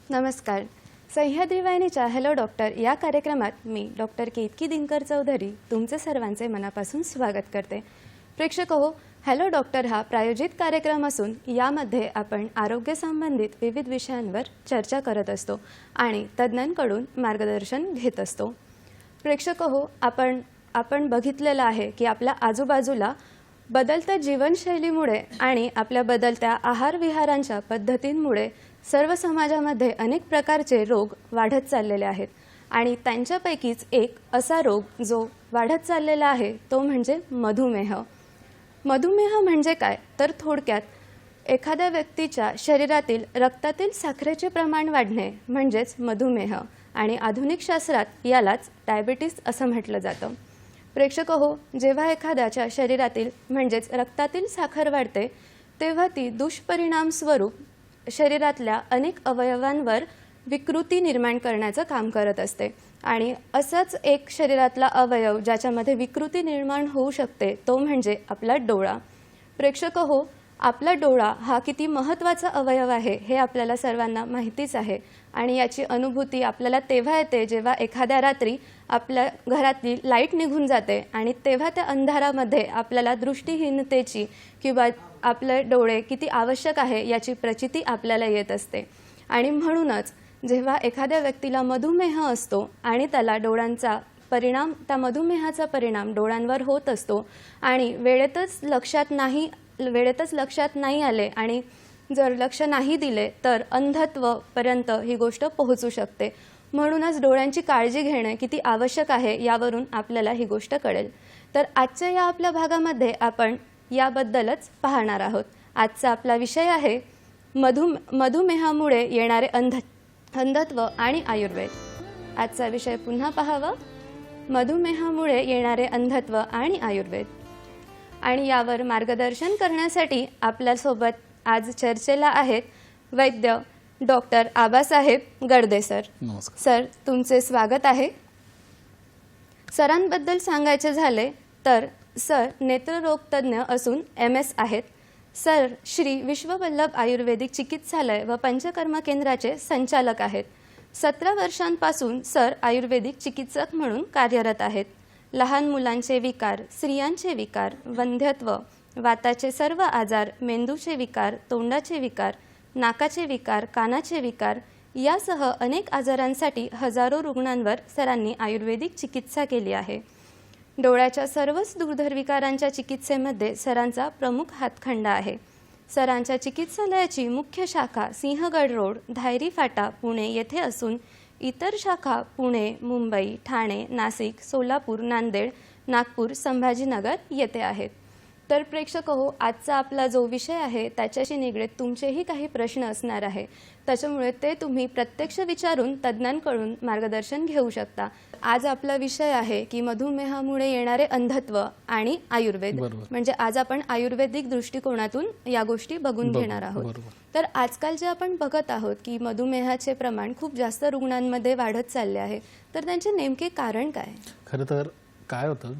नमस्कार. सह्याद्री वाहिनीच्या hello doctor या कार्यक्रमात मी डॉक्टर केतकी दिनकर चौधरी तुमचे सर्वांचे मनापासून स्वागत करते. प्रेक्षक हो, हॅलो डॉक्टर हा प्रायोजित कार्यक्रम असून यामध्ये आपण आरोग्य संबंधित विविध विषयांवर चर्चा करत असतो आणि तज्ज्ञांकडून मार्गदर्शन घेत असतो. प्रेक्षक हो, आपण बघितलेलं आहे की आपल्या आजूबाजूला बदलत्या जीवनशैलीमुळे आणि आपल्या बदलत्या आहार विहारांच्या पद्धतींमुळे सर्व समाजामध्ये अनेक प्रकारचे रोग वाढत चाललेले आहेत आणि त्यांच्यापैकीच एक असा रोग जो वाढत चाललेला आहे तो म्हणजे मधुमेह. मधुमेह म्हणजे काय तर थोडक्यात एखाद्या व्यक्तीच्या शरीरातील रक्तातील साखरेचे प्रमाण वाढणे म्हणजेच मधुमेह आणि आधुनिक शास्त्रात यालाच डायबिटीस असं म्हटलं जातं. प्रेक्षक हो, जेव्हा एखाद्याच्या शरीरातील म्हणजेच रक्तातील साखर वाढते तेव्हा ती दुष्परिणाम स्वरूप शरीरातल्या अनेक अवयवांवर विकृती निर्माण करण्याचं काम करत असते आणि असंच एक शरीरातला अवयव ज्याच्यामध्ये विकृती निर्माण होऊ शकते तो म्हणजे आपला डोळा. प्रेक्षक हो, आपला डोळा हा किती महत्त्वाचा अवयव आहे हे आपल्याला सर्वांना माहितीच आहे आणि याची अनुभूती आपल्याला तेव्हा येते जेव्हा एखाद्या रात्री आपल्या घरातली लाईट निघून जाते आणि तेव्हा त्या अंधारामध्ये आपल्याला दृष्टीहीनतेची किंवा आपले डोळे किती आवश्यक आहे याची प्रचिती आपल्याला येत असते. आणि म्हणूनच जेव्हा एखाद्या व्यक्तीला मधुमेह असतो आणि त्याला डोळ्यांचा परिणाम त्या मधुमेहाचा परिणाम डोळ्यांवर होत असतो आणि वेळेतच लक्षात नाही आले आणि जर लक्ष नाही दिले तर अंधत्वपर्यंत ही गोष्ट पोहोचू शकते. म्हणूनच डोळ्यांची काळजी घेणे किती आवश्यक आहे यावरून आपल्याला ही गोष्ट कळेल. तर आजच्या या आपल्या भागामध्ये आपण याबद्दलच पाहणार आहोत. आजचा आपला विषय आहे मधुमेहामुळे येणारे अंधत्व आणि आयुर्वेद. आजचा विषय पुन्हा पाहावा, मधुमेहामुळे येणारे अंधत्व आणि आयुर्वेद. आणि यावर मार्गदर्शन करण्यासाठी आपल्यासोबत आज चर्चेला आहेत वैद्य डॉक्टर आबासाहेब गडदे सर. नमस्कार सर, तुमचे स्वागत आहे. सरांबद्दल सांगायचे झाले तर सर नेत्ररोग तज्ज्ञ असून MS आहेत. सर श्री विश्ववल्लभ आयुर्वेदिक चिकित्सालय व पंचकर्म केंद्राचे संचालक आहेत. 17 वर्षांपासून सर आयुर्वेदिक चिकित्सक म्हणून कार्यरत आहेत. लहान मुलांचे विकार, स्त्रियांचे विकार, वंध्यत्व, वाताचे सर्व आजार, मेंदूचे विकार, तोंडाचे विकार, नाकाचे विकार, कानाचे विकार यासह अनेक आजारांसाठी हजारो रुग्णांवर सरांनी आयुर्वेदिक चिकित्सा केली आहे. डोळ्याच्या सर्वच दुर्धर विकारांच्या चिकित्सेमध्ये सरांचा प्रमुख हातखंडा आहे. सरांच्या चिकित्सालयाची मुख्य शाखा सिंहगड रोड, धायरी फाटा, पुणे येथे असून इतर शाखा पुणे, मुंबई, ठाणे, नाशिक, सोलापूर, नांदेड, नागपूर, संभाजीनगर येथे आहेत. तर प्रेक्षक हो, आजचा आपला जो विषय आहे त्याच्याशी निगडीत तुमचेही काही प्रश्न असणार आहे, त्याच्यामुळे ते तुम्ही प्रत्यक्ष विचारून तज्ज्ञांकडून मार्गदर्शन घेऊ शकता. आज आपला विषय आहे की मधुमेहामुळे येणारे अंधत्व आणि आयुर्वेद. म्हणजे आज आपण आयुर्वेदिक दृष्टिकोनातून या गोष्टी बघून घेणार आहोत. तर आजकाल जे आपण बघत आहोत की मधुमेहाचे प्रमाण खूप जास्त रुग्णांमध्ये वाढत चालले आहे, तर त्यांचे नेमके कारण काय? खरं तर काय होतं,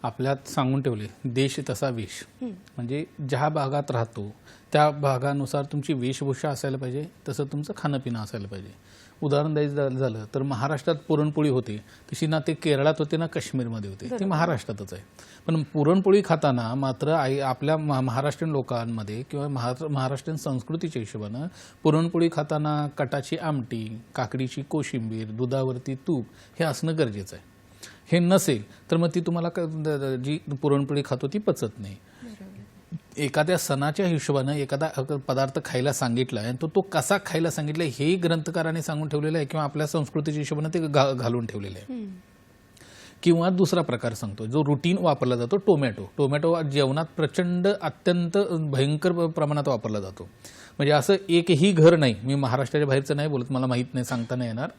आपल्यात सांगून ठेवले देश तसा वेश. म्हणजे ज्या भागात राहतो त्या भागानुसार तुमची वेशभूषा असायला पाहिजे, तसं तुमचं खाणंपिणं असायला पाहिजे. उदाहरण द्यायचं झालं तर महाराष्ट्रात पुरणपोळी होते तशी ना ते केरळात होते ना काश्मीरमध्ये होते, ती महाराष्ट्रातच आहे. पण पुरणपोळी खाताना मात्र आपल्या महाराष्ट्रीयन लोकांमध्ये किंवा महाराष्ट्रीयन संस्कृतीच्या हिशोबानं पुरणपोळी खाताना कटाची आमटी, काकडीची कोशिंबीर, दुधावरती तूप हे असणं गरजेचं आहे. हे नसेल तर मग ती तुम्हाला जी पुरणपोळी खातो ती पचत नाही. एखाद्या सणाच्या हिशोबानं एखादा पदार्थ खायला सांगितला आहे, तो कसा खायला सांगितला हेही ग्रंथकाराने सांगून ठेवलेलं आहे किंवा आपल्या संस्कृतीच्या हिशोबानं ते घालून ठेवलेलं आहे. किंवा दुसरा प्रकार सांगतो जो रुटीन वापरला जातो टोमॅटो जेवणात प्रचंड अत्यंत भयंकर प्रमाणात वापरला जातो. म्हणजे असं एकही घर नाही, मी महाराष्ट्राच्या बाहेरचं नाही बोलत, मला माहीत नाही, सांगता नाही येणार,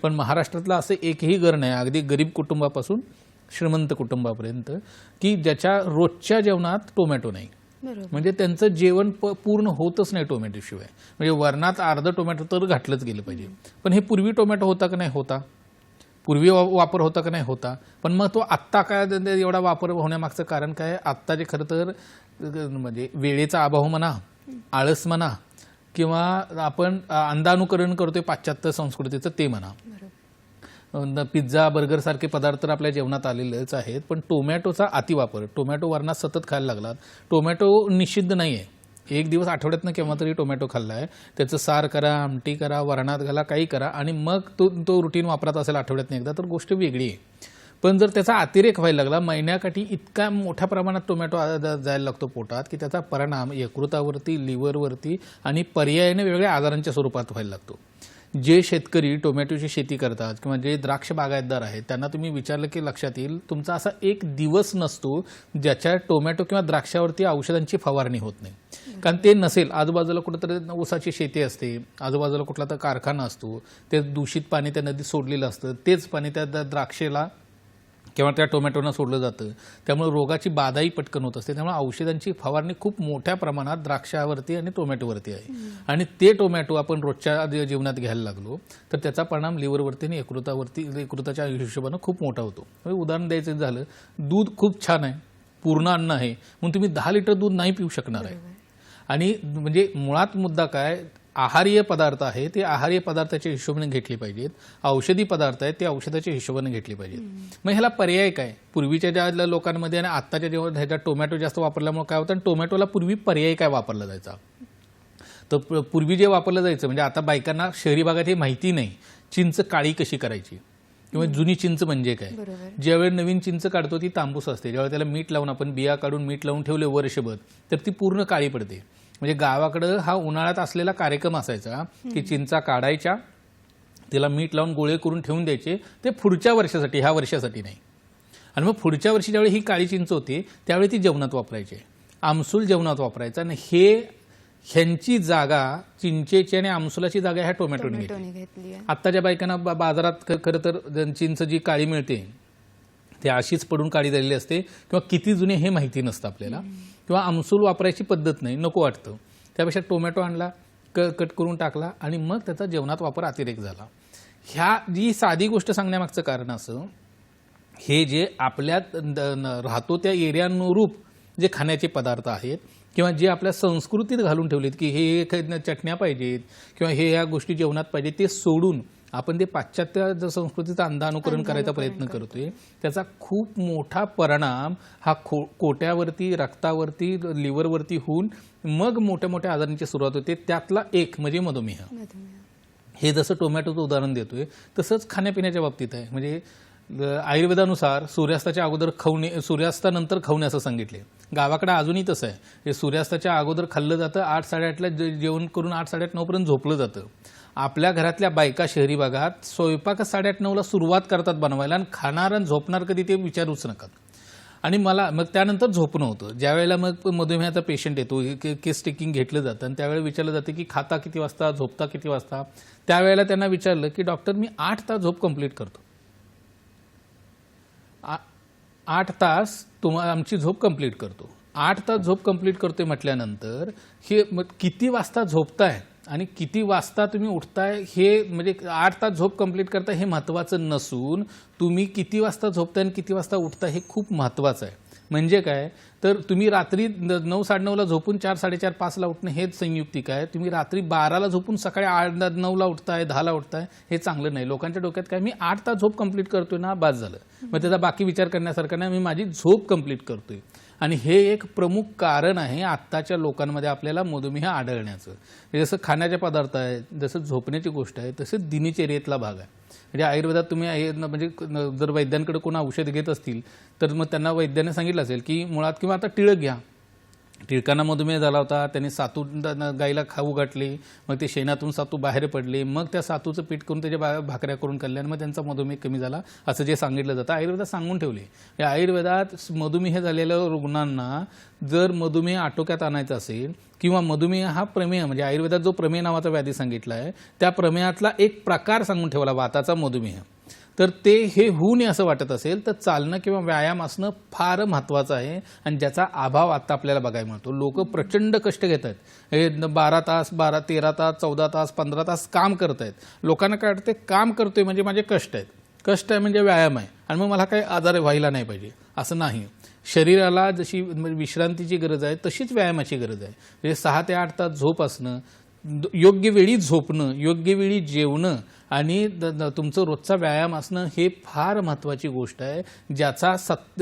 पण महाराष्ट्रातलं असं एकही घर नाही अगदी गरीब कुटुंबापासून श्रीमंत कुटुंबापर्यंत की ज्याच्या रोजच्या जेवणात टोमॅटो नाही. म्हणजे त्यांचं जेवण पूर्ण होतच नाही टोमॅटोशिवाय. म्हणजे वरणात अर्ध टोमॅटो तर घातलंच गेलं पाहिजे. पण हे पूर्वी टोमॅटो होता का नाही होता, पूर्वी वापर होता का नाही होता, पण मग तो आत्ता काय एवढा वापर होण्यामागचं कारण काय? आत्ता जे खरं तर म्हणजे वेळेचा अभाव म्हणा, आळस म्हणा, किंवा आपण अंधानुकरण करतोय पाश्चात्य संस्कृतीचं ते म्हणा. पिझ्झा बर्गर सारखे पदार्थ तर आपल्या जेवणात आलेलेच आहेत, पण टोमॅटोचा अतिवापर, टोमॅटो वरणात सतत खायला लागलात. टोमॅटो निषिद्ध नाही आहे, एक दिवस आठवड्यातनं केव्हा तरी टोमॅटो खाल्ला आहे, त्याचं सार करा, आमटी करा, वरणात घाला, काही करा, आणि मग तो रुटीन वापरत असेल आठवड्यातनं एकदा तर गोष्ट वेगळी आहे. पण जर त्याचा अतिरेक व्हायला लागला, महिन्याकाठी इतक्या मोठ्या प्रमाणात टोमॅटो जायला लागतो पोटात की त्याचा परिणाम यकृतावरती, लिव्हरवरती आणि पर्यायाने वेगवेगळ्या आजारांच्या स्वरूपात व्हायला लागतो. जे शेतकरी टोमॅटोची शेती करतात किंवा जे द्राक्ष बागायतदार आहेत त्यांना तुम्ही विचारलं की लक्षात येईल, तुमचा असा एक दिवस नसतो ज्याच्या टोमॅटो किंवा द्राक्षावरती औषधांची फवारणी होत नाही. कारण ते नसेल, आजूबाजूला कुठंतरी ऊसाची शेती असते, आजूबाजूला कुठला तर कारखाना असतो, ते दूषित पाणी त्या नदीत सोडलेलं असतं, तेच पाणी त्या द्राक्षेला किंवा त्या टोमॅटोना सोडलं जातं, त्यामुळे रोगाची बाधाही पटकन होत असते. त्यामुळे औषधांची फवारणी खूप मोठ्या प्रमाणात द्राक्षावरती आणि टोमॅटोवरती आहे. आणि ते टोमॅटो आपण रोजच्या जीवनात घ्यायला लागलो तर त्याचा परिणाम लिव्हरवरती आणि यकृताच्या हिशोबानं खूप मोठा होतो. उदाहरण द्यायचं झालं, दूध खूप छान आहे, पूर्ण अन्न आहे, म्हणून तुम्ही 10 लिटर दूध नाही पिऊ शकणार आहे. आणि म्हणजे मुळात मुद्दा काय, आहारीय पदार्थ आहे ते आहारीय पदार्थाच्या हिशोबाने घेतले पाहिजेत, औषधी पदार्थ आहेत ते औषधाच्या हिशोबाने घेतले पाहिजेत. मग ह्याला पर्याय काय? पूर्वीच्या ज्या लोकांमध्ये आणि आत्ताच्या जेव्हा ह्याच्यात टोमॅटो जास्त वापरल्यामुळे काय होतं, टोमॅटोला पूर्वी पर्याय काय वापरला जायचा, तर पूर्वी जे वापरलं जायचं म्हणजे आता बायकांना शहरी भागात हे माहिती नाही, चिंच काळी कशी करायची किंवा जुनी चिंच म्हणजे काय. ज्यावेळी नवीन चिंच काढतो ती तांबूस असते, ज्यावेळी त्याला मीठ लावून आपण बिया काढून मीठ लावून ठेवले वर्षभर तर ती पूर्ण काळी पडते. म्हणजे गावाकडं हा उन्हाळ्यात असलेला कार्यक्रम असायचा की चिंचा काढायच्या, तिला मीठ लावून गोळे करून ठेवून द्यायचे, ते पुढच्या वर्षासाठी, ह्या वर्षासाठी नाही. आणि मग पुढच्या वर्षी ज्यावेळी ही काळी चिंच होती त्यावेळी ती जेवणात वापरायचे, आमसूल जेवणात वापरायचा. आणि ह्यांची जागा, चिंचेची आणि आमसुलाची जागा ह्या टोमॅटोने घेतली. आत्ताच्या बायकांना बाजारात खरं तर चिंच जी काळी मिळते ते अशीच पडून काळी झालेली असते किंवा किती जुने हे माहिती नसतं आपल्याला, किंवा आमसूल वापरायची पद्धत नाही, नको वाटतं. त्यापेक्षा टोमॅटो आणला, कट करून टाकला आणि मग त्याचा जेवणात वापर अतिरेक झाला. ह्या जी साधी गोष्ट सांगण्यामागचं कारण असं, हे जे आपल्यात राहतो त्या एरियानुरूप जे खाण्याचे पदार्थ आहेत किंवा जे आपल्या संस्कृतीत घालून ठेवलेत की हे चटण्या पाहिजेत किंवा हे ह्या गोष्टी जेवणात पाहिजे, ते सोडून आपण ते पाश्चात्य संस्कृतीचं अंधानुकरण करायचा प्रयत्न करतोय. त्याचा खूप मोठा परिणाम हा कोट्यावरती, रक्तावरती, लिव्हरवरती होऊन मग मोठ्या मोठ्या आजारांची सुरुवात होते. त्यातला एक म्हणजे मधुमेह. हे जसं टोमॅटोचं उदाहरण देतोय तसंच खाण्यापिण्याच्या बाबतीत आहे. म्हणजे आयुर्वेदानुसार सूर्यास्ताच्या अगोदर खवणे, सूर्यास्तानंतर खवणे असं सांगितले. गावाकडे अजूनही तसं आहे, हे सूर्यास्ताच्या अगोदर खाल्लं जातं, 8-8:30ला जेवण करून 8-8:30 पर्यंत झोपलं जातं. आपल्या घरातल्या बायका शहरी भागात स्वयंपाक 8:30-9ला सुरुवात करतात बनवायला आणि खाणार आणि झोपणार कधी ते विचारूच नका. आणि मला मग त्यानंतर झोपणं होतं. ज्यावेळेला मग मधुमेहाचा पेशंट येतो, केस टेकिंग घेतलं जातं आणि त्यावेळेला विचारलं जातं की खाता किती वाजता, झोपता किती वाजता. त्यावेळेला त्यांना विचारलं की डॉक्टर मी 8 तास झोप कंप्लीट करतो. 8 तास आमची झोप कंप्लीट करतो. 8 तास झोप कंप्लीट करतोय म्हटल्यानंतर हे किती वाजता झोपताय आणि किती वाजता तुम्ही उठताय हे म्हणजे 8 तास झोप कंप्लीट करताय हे महत्त्वाचं नसून तुम्ही किती वाजता झोपताय आणि किती वाजता उठताय हे खूप महत्त्वाचं आहे. म्हणजे काय, तर तुम्ही रात्री 9-9:30ला झोपून 4-4:30-5ला उठणं हे संयुक्तिक आहे. तुम्ही रात्री 12ला झोपून सकाळी 8-9ला उठताय, 10ला उठताय हे चांगलं नाही. लोकांच्या डोक्यात काय, मी 8 तास झोप कंप्लीट करतोय ना, बाद झालं, मग त्याचा बाकी विचार करण्यासारखं नाही, मी माझी झोप कंप्लीट करतोय. आणि हे एक प्रमुख कारण आहे आत्ताच्या लोकांमध्ये आपल्याला मधुमेह आढळण्याचं. जसं खाण्याचे पदार्थ आहे, जसं झोपण्याची गोष्ट आहे, तसं दिनचर्येतला भाग आहे. म्हणजे आयुर्वेदात तुम्ही म्हणजे जर वैद्यांकडे कोण औषध घेत असतील तर मग त्यांना वैद्याने सांगितलं असेल की मुळात किंवा आता टिळक घ्या, टिळकांना मधुमेह झाला होता, त्यांनी सातू गाईला खाऊ घातली, मग ते शेणातून सातू बाहेर पडले, मग त्या सातूचं पीठ करून त्याच्या भाकऱ्या करून खाल्ल्या आणि मग त्यांचा मधुमेह कमी झाला, असं जे सांगितलं जातं. आयुर्वेदात सांगून ठेवले. या आयुर्वेदात मधुमेह झालेल्या रुग्णांना जर मधुमेह आटोक्यात आणायचा असेल किंवा मधुमेह हा प्रमेह म्हणजे आयुर्वेदात जो प्रमेह नावाचा व्याधी सांगितला आहे त्या प्रमेहातला एक प्रकार सांगून ठेवला, वाताचा मधुमेह. तर ते हे होऊ नये असं वाटत असेल तर चालणं किंवा व्यायाम असणं फार महत्त्वाचं आहे आणि ज्याचा अभाव आता आपल्याला बघायला मिळतो. लोक प्रचंड कष्ट घेत आहेत, हे 12 तास 13 तास 14 तास 15 तास काम करत आहेत. लोकांना काय वाटते, काम करतोय म्हणजे माझे कष्ट आहेत, कष्ट आहे म्हणजे व्यायाम आहे आणि मग मला काही आजार व्हायला नाही पाहिजे, असं नाही. शरीराला जशी विश्रांतीची गरज आहे तशीच व्यायामाची गरज आहे. म्हणजे 6 ते 8 तास झोप असणं, योग्य वेळी झोपणं, योग्य वेळी जेवणं आणि तुमचं रोजचा व्यायाम असणं हे फार महत्त्वाची गोष्ट आहे. ज्याचा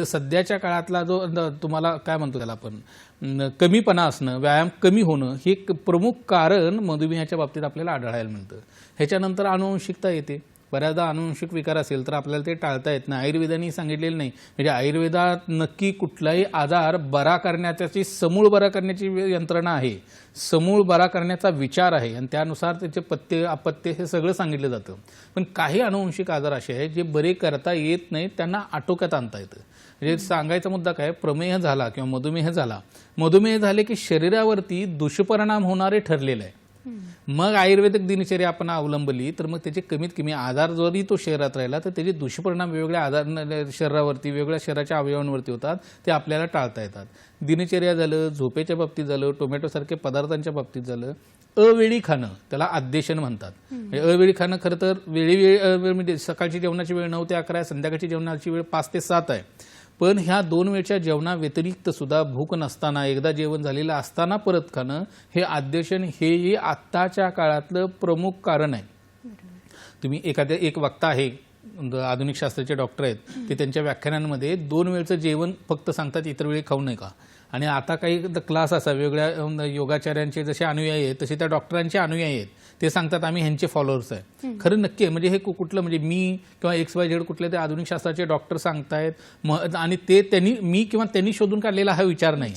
सध्याच्या काळातला जो तुम्हाला काय म्हणतो त्याला आपण कमीपणा असणं, व्यायाम कमी होणं हे एक प्रमुख कारण मधुमेहाच्या बाबतीत आपल्याला आढळायला मिळतं. ह्याच्यानंतर अनुवंशिकता येते. बऱ्याचदा अनुवंशिक विकार असेल तर आपल्याला ते टाळता येत नाही, आयुर्वेदाने सांगितलेलं नाही. म्हणजे आयुर्वेदात नक्की कुठलाही आजार बरा करण्याची समूळ बरा करण्याची यंत्रणा आहे, समूळ बरा करण्याचा विचार आहे आणि त्यानुसार त्याचे पथ्य अपथ्य हे सगळं सांगितलं जातं. पण काही अनुवंशिक आजार असे आहेत जे बरे करता येत नाहीत, त्यांना आटोक्यात आणता येतं. म्हणजे सांगायचा मुद्दा काय, प्रमेह झाला किंवा मधुमेह झाला, मधुमेह झाले की शरीरावरती दुष्परिणाम होणारे ठरलेले आहे. मग आयुर्वेदिक दिनचर्या आपण अवलंबली तर मग त्याचे कमीत कमी आजार जरी तो शरीरात राहिला तर त्याचे दुष्परिणाम वेगवेगळ्या आजार शरीरावरती वेगवेगळ्या शरीराच्या अवयवांवरती होतात, ते आपल्याला टाळता येतात. दिनचर्या झालं, झोपेच्या बाबतीत झालं, टोमॅटोसारखे पदार्थांच्या बाबतीत झालं, अवेळी खाणं त्याला अध्यशन म्हणतात. अवेळी खाणं खरं तर वेळी म्हणजे सकाळची जेवणाची वेळ 9 ते 11 आहे, संध्याकाळची जेवणाची वेळ 5 ते 7 आहे. पण ह्या 2 वेळच्या जेवणा व्यतिरिक्त सुद्धा भूक नसताना एकदा जेवण झालेलं असताना परत खाणं हे अध्यशन हेही आत्ताच्या काळातलं प्रमुख कारण आहे. तुम्ही एक वक्ता आहे, आधुनिक शास्त्राचे डॉक्टर आहेत, ते त्यांच्या व्याख्यानांमध्ये 2 वेळचं जेवण फक्त सांगतात, इतर वेळी खाऊ नये का. आणि आता काही क्लास असा वेगळ्या योगाचार्यांचे जसे अनुयायी आहेत तसे त्या डॉक्टरांचे अनुयायी आहेत, ते सांगतात आम्ही ह्यांचे फॉलोअर्स आहे. खरं नक्की आहे. म्हणजे हे कुठलं म्हणजे मी किंवा XYZ कुठले ते आधुनिक शास्त्राचे डॉक्टर सांगतायत आणि ते मी किंवा त्यांनी शोधून काढलेला हा विचार नाही.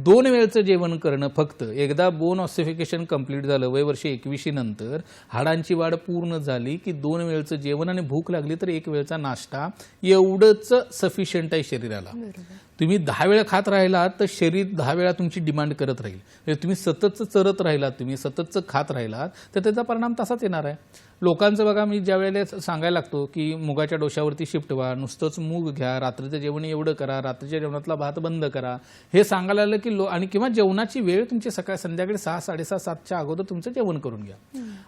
2 वेळचं जेवण करणं फक्त, एकदा बोन ऑसिफिकेशन कंप्लीट झालं वय वर्ष 21 नंतर, हाडांची वाढ पूर्ण झाली की 2 वेळचं जेवण आणि भूक लागली तर 1 वेळचा नाश्ता एवढंच सफिशियंट आहे शरीराला. तुम्ही 10 वेळा खात राहिलात तर शरीर 10 वेळा तुमची डिमांड करत राहील. म्हणजे तुम्ही सततच चरत राहिलात, तुम्ही सततच खात राहिलात तर त्याचा परिणाम तसाच येणार आहे. लोकांचं बघा, मी ज्या वेळेला सांगायला लागतो की मुगाच्या डोशावरती शिफ्ट व्हा, नुसतंच मूग घ्या, रात्रीचं जेवण एवढं करा, रात्रीच्या जेवणातला भात बंद करा, हे सांगायला लागलं की आणि किंवा जेवणाची वेळ तुमची संध्याकाळी 6, 6:30, 7च्या अगोदर तुमचं जेवण करून घ्या.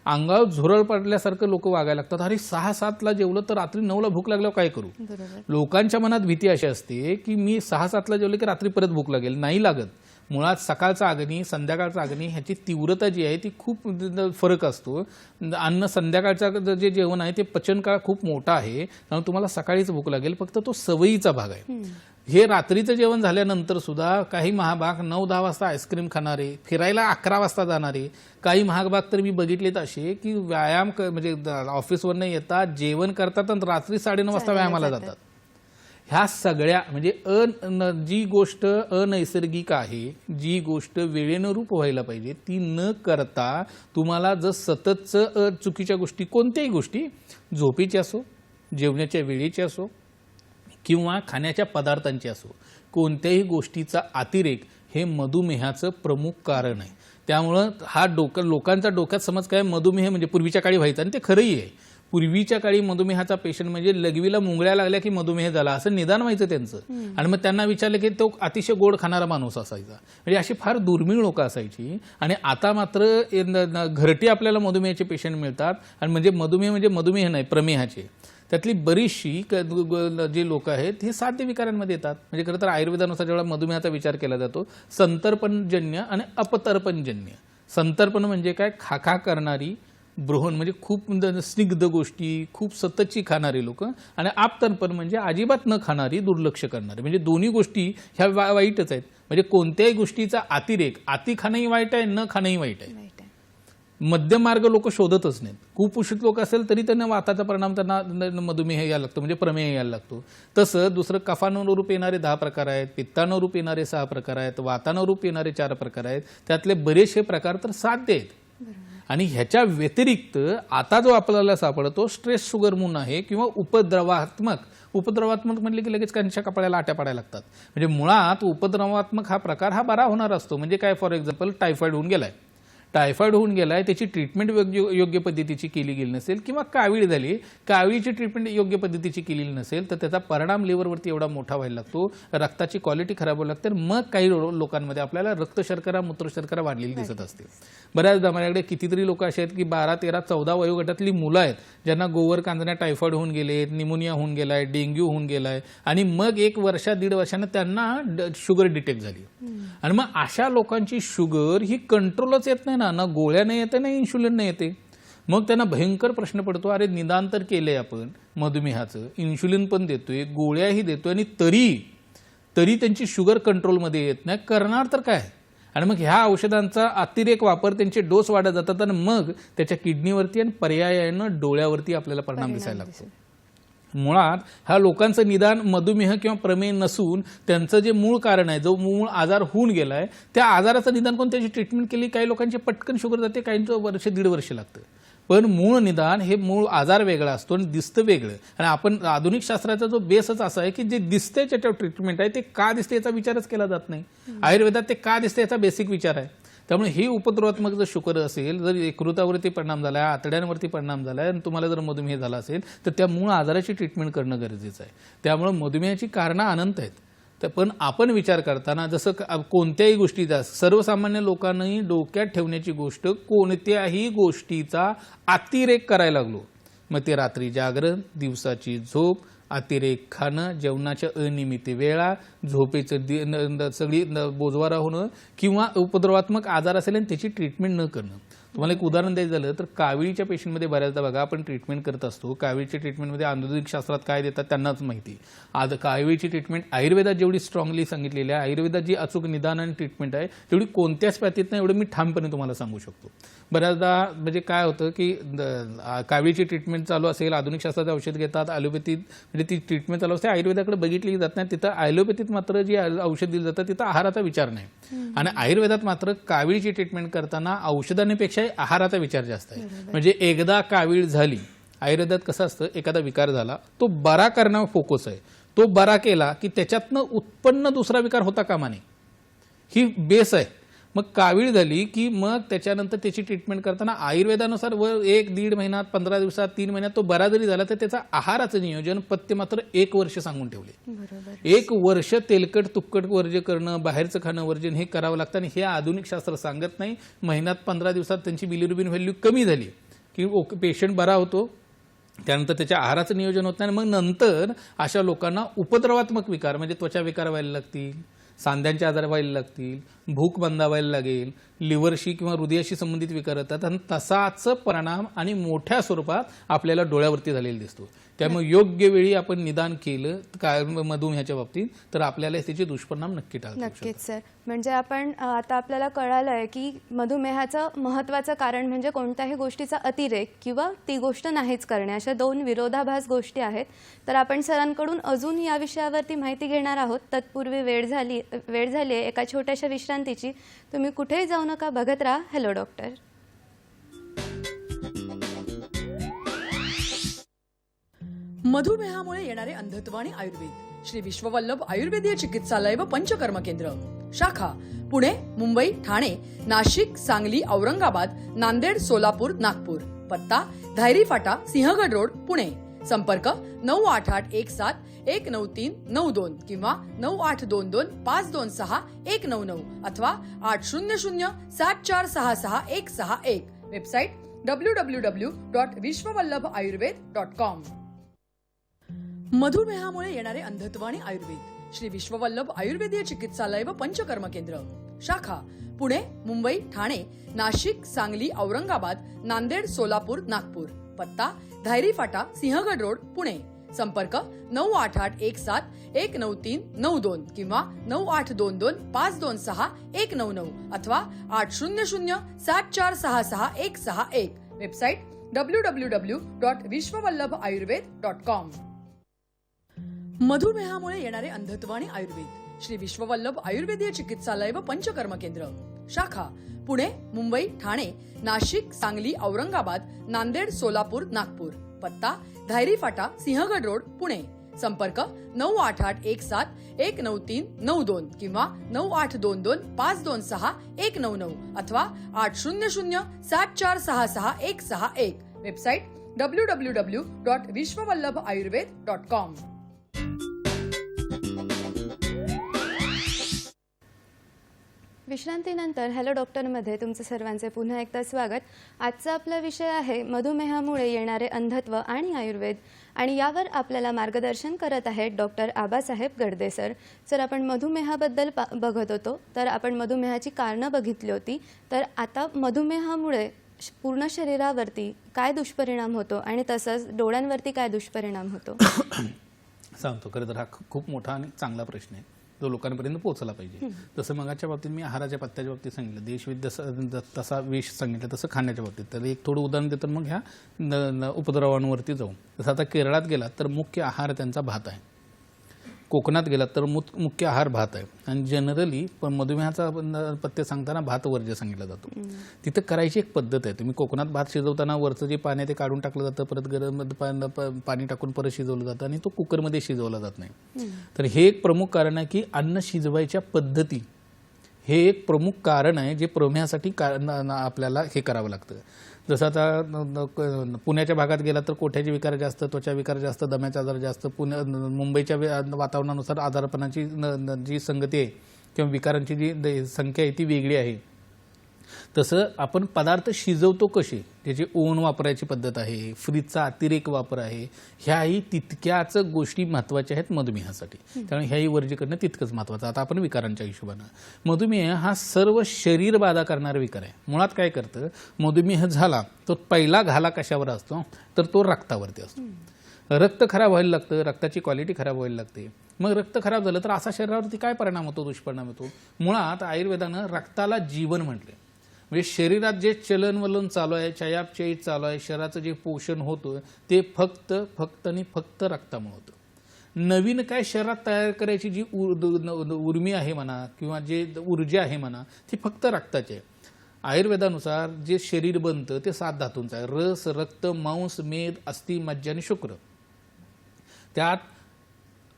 अंगावर झुरळ पडल्यासारखं लोक वागायला लागतात. अरे 6, 7ला जेवलं तर रात्री 9ला भूक लागल्यावर काय करू. लोकांच्या मनात भीती अशी असते की मी 6, 7ला जेवले की रात्री परत भूक लागेल. नाही लागत. मुळात सकाळचा अग्नी संध्याकाळचा अग्नी ह्याची तीव्रता जी आहे ती खूप फरक असतो. अन्न संध्याकाळचं जे जेवण आहे ते पचनकाळ खूप मोठा आहे, त्यामुळे तुम्हाला सकाळीच भूक लागेल, फक्त तो सवयीचा भाग आहे. हे रात्रीचं जेवण झाल्यानंतर सुद्धा काही महाभाग 9-10 वाजता आईस्क्रीम खाणारे, फिरायला 11 वाजता जाणारे, काही महाभाग तर मी बघितलेत असे की व्यायाम म्हणजे ऑफिसवरनं येतात, जेवण करतात आणि रात्री 9:30 वाजता व्यायामाला जातात. ह्या सगळ्या म्हणजे जी गोष्ट अनैसर्गिक आहे, जी गोष्ट वेळेनुरूप व्हायला पाहिजे ती न करता तुम्हाला जर सततचं चुकीच्या गोष्टी, कोणत्याही गोष्टी, झोपेची असो, जेवणाच्या वेळेची असो किंवा खाण्याच्या पदार्थांची असो, कोणत्याही गोष्टीचा अतिरेक हे मधुमेहाचं प्रमुख कारण आहे. त्यामुळं हा लोकांचा डोक्यात समज काय, मधुमेह म्हणजे पूर्वीच्या काळी व्हायचा आणि ते खरंही आहे. पूर्वीच्या काळी मधुमेहाचा पेशंट म्हणजे लघवीला मुंगळ्या लागल्या की मधुमेह झाला असं निदान व्हायचं त्यांचं. आणि मग त्यांना विचारलं की तो अतिशय गोड खाणारा माणूस असायचा. म्हणजे अशी फार दुर्मिळ लोक असायची. आणि आता मात्र घरटी आपल्याला मधुमेहाचे पेशंट मिळतात. आणि म्हणजे मधुमेह नाही, प्रमेहाचे. त्यातली बरीचशी जी लोक आहेत हे साध्य विकारांमध्ये येतात. म्हणजे खरं तर आयुर्वेदानुसार जेव्हा मधुमेहाचा विचार केला जातो, संतर्पणजन्य आणि अपतर्पणजन्य. संतर्पण म्हणजे काय, खाखा करणारी, बृहण म्हणजे खूप स्निग्ध गोष्टी, खूप सततची खाणारी लोक, आणि आपतर्पण म्हणजे अजिबात न खाणारी, दुर्लक्ष करणारी. म्हणजे दोन्ही गोष्टी ह्या वाईटच आहेत. म्हणजे कोणत्याही गोष्टीचा अतिरेक, अति खाणंही वाईट आहे, न खाणंही वाईट आहे. मध्यम मार्ग लोक शोधतच नाहीत. कुपोषित लोक असेल तरी त्यांना वाताचा परिणाम, त्यांना मधुमेह यायला लागतो, म्हणजे प्रमेह यायला लागतो. तसं दुसरं कफानं रूप येणारे 10 प्रकार आहेत, पित्तानं रूप येणारे 6 प्रकार आहेत, वातानं रूप येणारे 4 प्रकार आहेत. त्यातले बरेचसे प्रकार तर साध्य आहेत. आणि ह्याच्या व्यतिरिक्त आता जो आपल्याला सापडतो स्ट्रेस शुगर म्हणून आहे, किंवा उपद्रवात्मक म्हटले की लगेच कांच्या कपाळाला आट्या पाडायला लागतात. म्हणजे मुळात उपद्रवात्मक हा प्रकार हा बरा होणार असतो. म्हणजे काय, फॉर एक्झाम्पल टायफॉइड होऊन गेलाय, त्याची ट्रीटमेंट योग्य पद्धतीची केली गेली नसेल, किंवा कावीळ झाली, कावीळीची ट्रीटमेंट योग्य पद्धतीची केलेली नसेल, तर त्याचा परिणाम लिव्हरवरती एवढा मोठा व्हायला लागतो, रक्ताची क्वालिटी खराब व्हायला लागते. मग काही लोकांमध्ये आपल्याला रक्त शर्करा, मूत्र शर्करा वाढलेली दिसत असते. बऱ्याचदा माझ्याकडे कितीतरी लोक असे आहेत की 12, 13, 14 वयोगटातली मुलं आहेत ज्यांना गोवर कांजण्या टायफॉइड होऊन गेले, निमोनिया होऊन गेलाय, डेंग्यू होऊन गेलाय, आणि मग 1 वर्ष 1.5 वर्षानं त्यांना शुगर डिटेक्ट झाली. आणि मग अशा लोकांची शुगर ही कंट्रोलच येत नाही ना गोळ्या नाही येते, ना इन्शुलिन नाही येते. मग त्यांना भयंकर प्रश्न पडतो, अरे निदान तर केलंय आपण मधुमेहाचं, इन्शुलिन पण देतोय, गोळ्याही देतोय, आणि तरी त्यांची शुगर कंट्रोलमध्ये येत नाही, करणार तर काय. आणि मग ह्या औषधांचा अतिरेक वापर, त्यांचे डोस वाढत जातात, आणि मग त्याच्या किडनीवरती आणि पर्यायानं डोळ्यावरती आपल्याला परिणाम दिसायला लागतो. मुळात ह्या लोकांचं निदान मधुमेह किंवा प्रमेह नसून त्यांचं जे मूळ कारण आहे, जो मूळ आजार होऊन गेलाय, त्या आजाराचं निदान करून त्याची ट्रीटमेंट केली. काही लोकांची पटकन शुगर जाते, काहींचं 1 1.5 वर्ष लागतं. पण मूळ निदान हे मूळ आजार वेगळा असतो आणि दिसतं वेगळं. आणि आपण आधुनिक शास्त्राचा जो बेसच असा आहे की जे दिसतंय त्याच्यावर ट्रीटमेंट आहे, ते का दिसते याचा विचारच केला जात नाही. आयुर्वेदात ते का दिसते याचा बेसिक विचार आहे. त्यामुळे ही उपद्रवात्मक जर शुगर असेल, जर यकृतावरती परिणाम झाला, आतड्यांवरती परिणाम झाला, आणि तुम्हाला जर मधुमेह झाला असेल, तर त्या मूळ आजाराची ट्रीटमेंट करणं गरजेचं आहे. त्यामुळे मधुमेहाची कारणं अनंत आहेत. पण आपण विचार करताना जसं कोणत्याही गोष्टीचा, सर्वसामान्य लोकांनाही डोक्यात ठेवण्याची गोष्ट, कोणत्याही गोष्टीचा अतिरेक करायला लागलो, मग ते रात्री जागरण, दिवसाची झोप, अतिरेक खाणं, जेवणाच्या अनियमित वेळा, झोपेचं सगळी बोजवारा होणं, किंवा उपद्रवात्मक आजार असेल आणि त्याची ट्रीटमेंट न करणं. तुम्हाला एक उदाहरण द्यायचं झालं तर कावीळीच्या पेशंटमध्ये बऱ्याचदा बघा आपण ट्रीटमेंट करत असतो. कावीळीच्या ट्रीटमेंटमध्ये आधुनिक शास्त्रात काय देतात त्यांनाच माहिती. आज कावीळीची ट्रीटमेंट आयुर्वेदात जेवढी स्ट्रॉंगली सांगितलेली आहे, आयुर्वेदात जी अचूक निदान आणि ट्रीटमेंट आहे, तेवढी कोणत्याच पॅथीत नाही, एवढं मी ठामपणे तुम्हाला सांगू शकतो. बऱ्याचदा म्हणजे काय होतं की कावीळीची ट्रीटमेंट चालू असेल, आधुनिक शास्त्राचं औषध घेतात, ॲलोपॅथीत म्हणजे ती ट्रीटमेंट चालू असते, आयुर्वेदाकडे बघितली जात नाही. तिथं ॲलोपॅथीत मात्र जी औषध दिलं जातं तिथं आहाराचा विचार नाही. आणि आयुर्वेदात मात्र कावीळीची ट्रीटमेंट करताना औषधांपेक्षा आहाराचा विचार जास्त आहे. म्हणजे एकदा कावीळ झाली, आयुर्वेदात कसं असतं, एखादा विकार झाला तो बरा करण्यावर फोकस आहे. तो बरा केला की त्याच्यातनं उत्पन्न दुसरा विकार होता कामा नये, ही बेस आहे. मग कावीळ झाली की मग त्याच्यानंतर त्याची ट्रीटमेंट करताना आयुर्वेदानुसार 1-1.5 महिन्यात, 15 दिवसात, 3 महिन्यात तो बरा जरी झाला तर त्याचा आहाराचं नियोजन पथ्य मात्र 1 वर्ष सांगून ठेवले. 1 वर्ष तेलकट तुपकट वर्ज्य करणं, बाहेरचं खाणं वर्जन हे करावं लागतं. आणि हे आधुनिक शास्त्र सांगत नाही. महिन्यात 15 दिवसात त्यांची बिलिरुबिन व्हॅल्यू कमी झाली की पेशंट बरा होतो, त्यानंतर त्याच्या आहाराचं नियोजन होत नाही. मग नंतर अशा लोकांना उपद्रवात्मक विकार म्हणजे त्वचा विकार व्हायला लागतील, सांध्यांचे आजार व्हायला लागतील, भूक मंदावायला लागेल, लिव्हरशी किंवा हृदयाशी संबंधित विकार होतात, आणि तसाच परिणाम आणि मोठ्या स्वरूपात आपल्याला डोळ्यावरती झालेला दिसतो. त्यामुळे योग्य वेळी आपण निदान केलं काय मधुमेहाच्या बाबतीत तर आपल्याला त्याचे दुष्परिणाम नक्की टाळता येऊ शकतात. नक्कीच सर. म्हणजे आपण आता आपल्याला कळालं आहे की मधुमेहाचं महत्त्वाचं कारण म्हणजे कोणत्याही गोष्टीचा अतिरेक किंवा ती गोष्ट नाहीच करणे, अशा 2 विरोधाभास गोष्टी आहेत. तर आपण सरांकडून अजून या विषयावरती माहिती घेणार आहोत. तत्पूर्वी वेळ झाली आहे एका छोट्याशा विश्रांतीची. तुम्ही कुठेही जाऊ नका, बघत राहा हॅलो डॉक्टर. मधुमेहामुळे येणारे अंधत्व आणि आयुर्वेद श्री विश्ववल्लभ आयुर्वेदीय चिकित्सालय व पंचकर्म केंद्र शाखा पुणे, मुंबई, ठाणे, नाशिक, सांगली, औरंगाबाद, नांदेड, सोलापूर, नागपूर. पत्ता धायरी फाटा, सिंहगड रोड, पुणे. संपर्क 9881719392 किंवा 9822526199 अथवा 800-7466-161. Website www.vishwavallabhayurved.com. मधुमेहामुळे येणारे अंधत्व आणि आयुर्वेद श्री विश्ववल्लभ आयुर्वेदीय चिकित्सालय व पंचकर्म केंद्र शाखा पुणे, मुंबई, ठाणे, नाशिक, सांगली, औरंगाबाद, नांदेड, सोलापूर, नागपूर. पत्ता धायरी फाटा, सिंहगड रोड, पुणे. संपर्क 9881719392 किंवा 9822526199 अथवा 800-7466161. Website www.vishwavallabhayurved.com. मधुमेहामुळे येणारे अंधत्व आणि आयुर्वेद. श्री विश्ववल्लभ आयुर्वेदीय चिकित्सालय व पंचकर्म केंद्र, शाखा पुणे, मुंबई, ठाणे, नाशिक, सांगली, औरंगाबाद, नांदेड, सोलापूर, नागपूर. पत्ता धायरी फाटा, सिंहगड रोड, पुणे. संपर्क 9881719392 किंवा 9822526199 अथवा 800-7466161. Website www.vishwavallabhayurved.com. विश्रांतीनंतर हॅलो डॉक्टरमध्ये तुमचे सर्वांचे पुन्हा एकदा स्वागत. आजचा आपला विषय आहे मधुमेहामुळे येणारे अंधत्व आणि आयुर्वेद, आणि यावर आपल्याला मार्गदर्शन करत आहेत doctor Abasaheb Gadade sir. Sir, आपण मधुमेहाबद्दल बघत होतो, तर आपण मधुमेहाची कारणं बघितली होती. तर आता मधुमेहामुळे पूर्ण शरीरावरती काय दुष्परिणाम होतो आणि तसंच डोळ्यांवरती काय दुष्परिणाम होतो? सांगतो. खरं तर हा खूप मोठा आणि चांगला प्रश्न आहे, जो लोकांपर्यंत पोहोचला पाहिजे. जसं मगाच्या बाबतीत मी आहाराच्या पत्त्याच्या बाबतीत सांगितलं, देशविद्या तसा विष सांगितलं, तसं खाण्याच्या बाबतीत. तर एक थोडं उदाहरण देतो, मग ह्या उपद्रवांवरती जाऊ. जसं आता केरळात गेलात तर मुख्य आहार त्यांचा भात आहे, कोकणात गेलात तर मुख्य आहार भात आहे. आणि जनरली पण मधुमेहाचा पथ्य सांगताना भात वर्ज्य सांगितला जातो. तिथं करायची एक पद्धत आहे. तुम्ही कोकणात भात शिजवताना वरचं जे पाणी ते काढून टाकलं जातं, परत गरम पाणी टाकून परत शिजवलं जातं आणि तो कुकरमध्ये शिजवला जात नाही. तर हे एक प्रमुख कारण आहे की अन्न शिजवायच्या पद्धती हे एक प्रमुख कारण आहे जे प्रमेहासाठी आपल्याला हे करावं लागतं. जसं आता पुण्याच्या भागात गेला तर कोठ्याचे विकार जास्त, त्वचा विकार जास्त, दम्याचे आजार जास्त. मुंबईच्या वातावरणानुसार आजारपणाची जी संगती आहे किंवा विकारांची जी संख्या आहे ती वेगळी आहे. तसं आपण पदार्थ शिजवतो कसे, त्याची ओव्हन वापरायची पद्धत आहे, फ्रीजचा अतिरेक वापर आहे, ह्याही तितक्याच गोष्टी महत्त्वाच्या आहेत मधुमेहासाठी. त्यामुळे ह्याही वर्ज्य करणं तितकंच महत्त्वाचं. आता आपण विकारांच्या हिशोबानं, मधुमेह हा सर्व शरीर बाधा करणारा विकार आहे. मुळात काय करतं, मधुमेह झाला तो पहिला घाला कशावर असतो, तर तो रक्तावरती असतो. रक्त खराब व्हायला लागतं, रक्ताची क्वालिटी खराब व्हायला लागते. मग रक्त खराब झालं तर असा शरीरावरती काय परिणाम होतो, दुष्परिणाम होतो. मुळात आयुर्वेदानं रक्ताला जीवन म्हटले. म्हणजे शरीरात जे चलनवलन चालू आहे, चयापचय चालू आहे, शरीराचं जे पोषण होतं ते फक्त आणि फक्त रक्तामुळे होतं. नवीन काय शरीरात तयार करायची जी उर्मी आहे म्हणा किंवा जे ऊर्जा आहे म्हणा, ती फक्त रक्ताची आहे. आयुर्वेदानुसार जे शरीर बनतं ते 7 धातूंचं आहे: रस, रक्त, मांस, मेद, अस्थि, मज्जा आणि शुक्र. त्यात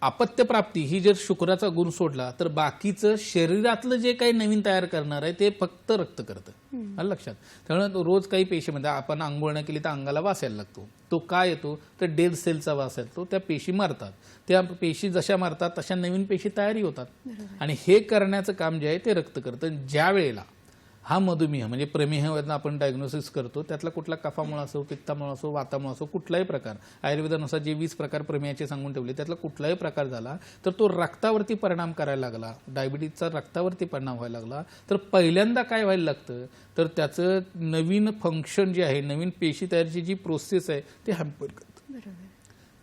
अपत्यप्राप्ती ही जर शुक्राचा गुण सोडला तर बाकीचं शरीरातलं जे काही नवीन तयार करणार आहे ते फक्त रक्त करतं. आलं लक्षात? त्यामुळे रोज काही पेशीमध्ये आपण आंघोळ न केली तर अंगाला वास यायला लागतो. तो काय येतो, तर डेड सेलचा वास येतो. त्या पेशी मारतात, त्या पेशी जशा मारतात तशा नवीन पेशी तयारी होतात. आणि हे करण्याचं काम जे आहे ते रक्त करतं. ज्या वेळेला हा मधुमेह म्हणजे प्रमेहावरनं आपण डायग्नोसिस करतो, त्यातला कुठला कफामुळे असो, पित्तामुळे असो, वातामुळे असो, कुठलाही प्रकार, आयुर्वेदानुसार जे 20 प्रकार प्रमेहाचे सांगून ठेवले त्यातला कुठलाही प्रकार झाला तर तो रक्तावरती परिणाम करायला लागला, डायबिटीजचा रक्तावरती परिणाम व्हायला लागला, तर पहिल्यांदा काय व्हायला लागतं, तर त्याचं नवीन फंक्शन जे आहे, नवीन पेशी तयारीची जी प्रोसेस आहे ते हॅम्पर करतं.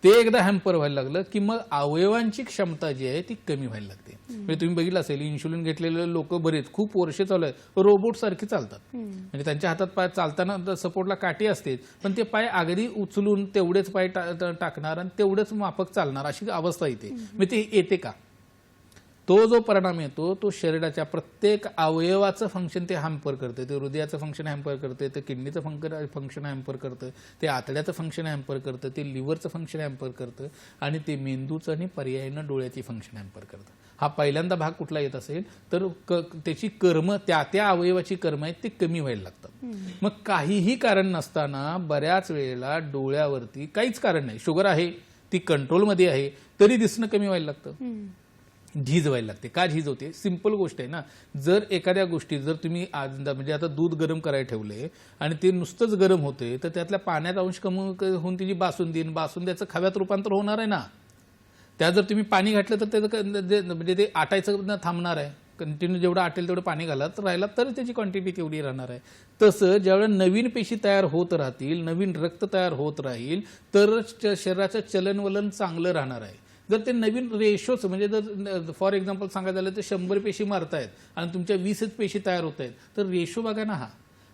ते एकदा हॅम्पर व्हायला लागलं की मग अवयवांची क्षमता जी आहे ती कमी व्हायला लागते. म्हणजे तुम्ही बघितलं असेल, इन्शुलिन घेतलेले लोक बरेच खूप वर्ष चालू आहेत, रोबोट सारखे चालतात. म्हणजे त्यांच्या हातात पाय चालताना सपोर्टला काठी असते, पण ते पाय अगदी उचलून तेवढेच पाय टाकणार आणि तेवढेच माफक चालणार, अशी अवस्था येते. मग ते येते का? तो जो परिणाम येतो तो शरीराच्या प्रत्येक अवयवाचं फंक्शन ते हॅम्पर करते. ते हृदयाचं फंक्शन हॅम्पर करते, ते किडनीचं फंक्शन हॅम्पर करतं, ते आतड्याचं फंक्शन हॅम्पर करतं, ते लिव्हरचं फंक्शन हॅम्पर करतं आणि ते मेंदूचं आणि पर्यायानं डोळ्याची फंक्शन हॅम्पर करतं. हा पहिल्यांदा भाग कुठला येत असेल तर त्याची कर्म, त्या अवयवाची कर्म आहेत ते कमी व्हायला लागतात. मग काहीही कारण नसताना बऱ्याच वेळेला डोळ्यावरती काहीच कारण नाही, शुगर आहे, ती कंट्रोलमध्ये आहे, तरी दिसणं कमी व्हायला लागतं, झीज व्हायला लागते. का झीज होते? सिंपल गोष्ट आहे ना. जर एखाद्या गोष्टी जर तुम्ही म्हणजे आता दूध गरम करायला ठेवले आणि ते नुसतंच गरम होते तर त्यातल्या पाण्यात अंश कमी होऊन तिची बासुंद्याचं खव्यात रूपांतर होणार आहे ना. त्यात जर तुम्ही पाणी घातलं तर त्याचं म्हणजे ते आटायचं थांबणार आहे कंटिन्यू जेवढं आटेल तेवढं पाणी घालत राहिला तर त्याची क्वांटिटी तेवढी राहणार आहे. तसं ज्यावेळेला नवीन पेशी तयार होत राहतील, नवीन रक्त तयार होत राहील, तर शरीराचं चलनवलन चांगलं राहणार आहे. जर ते नवीन रेशोच म्हणजे जर फॉर एक्झाम्पल सांगायचं झालं तर 100 पेशी मारतायत आणि तुमच्या 20च पेशी तयार होत आहेत, तर रेशो बघा ना हा.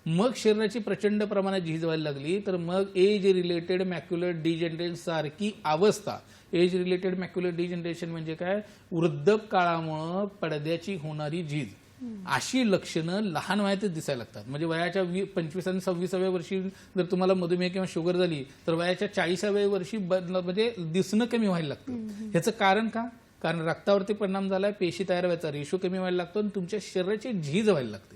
मग शरीराची प्रचंड प्रमाणात झीज व्हायला लागली तर मग एज रिलेटेड मॅक्युलर डिजनरेशन सारखी अवस्था. एज रिलेटेड मॅक्युलर डिजनरेशन म्हणजे काय? वृद्धकाळामुळं पडद्याची होणारी झीज. अशी लक्षणं लहान वयातच दिसायला लागतात. म्हणजे वयाच्या 25 आणि 26व्या वर्षी जर तुम्हाला मधुमेह किंवा शुगर झाली तर वयाच्या 40व्या वर्षी म्हणजे दिसणं कमी व्हायला लागतं. ह्याचं कारण का? कारण रक्तावरती परिणाम झालाय, पेशी तयार व्हायचा रेशो कमी व्हायला लागतो आणि तुमच्या शरीराची झीज व्हायला लागते.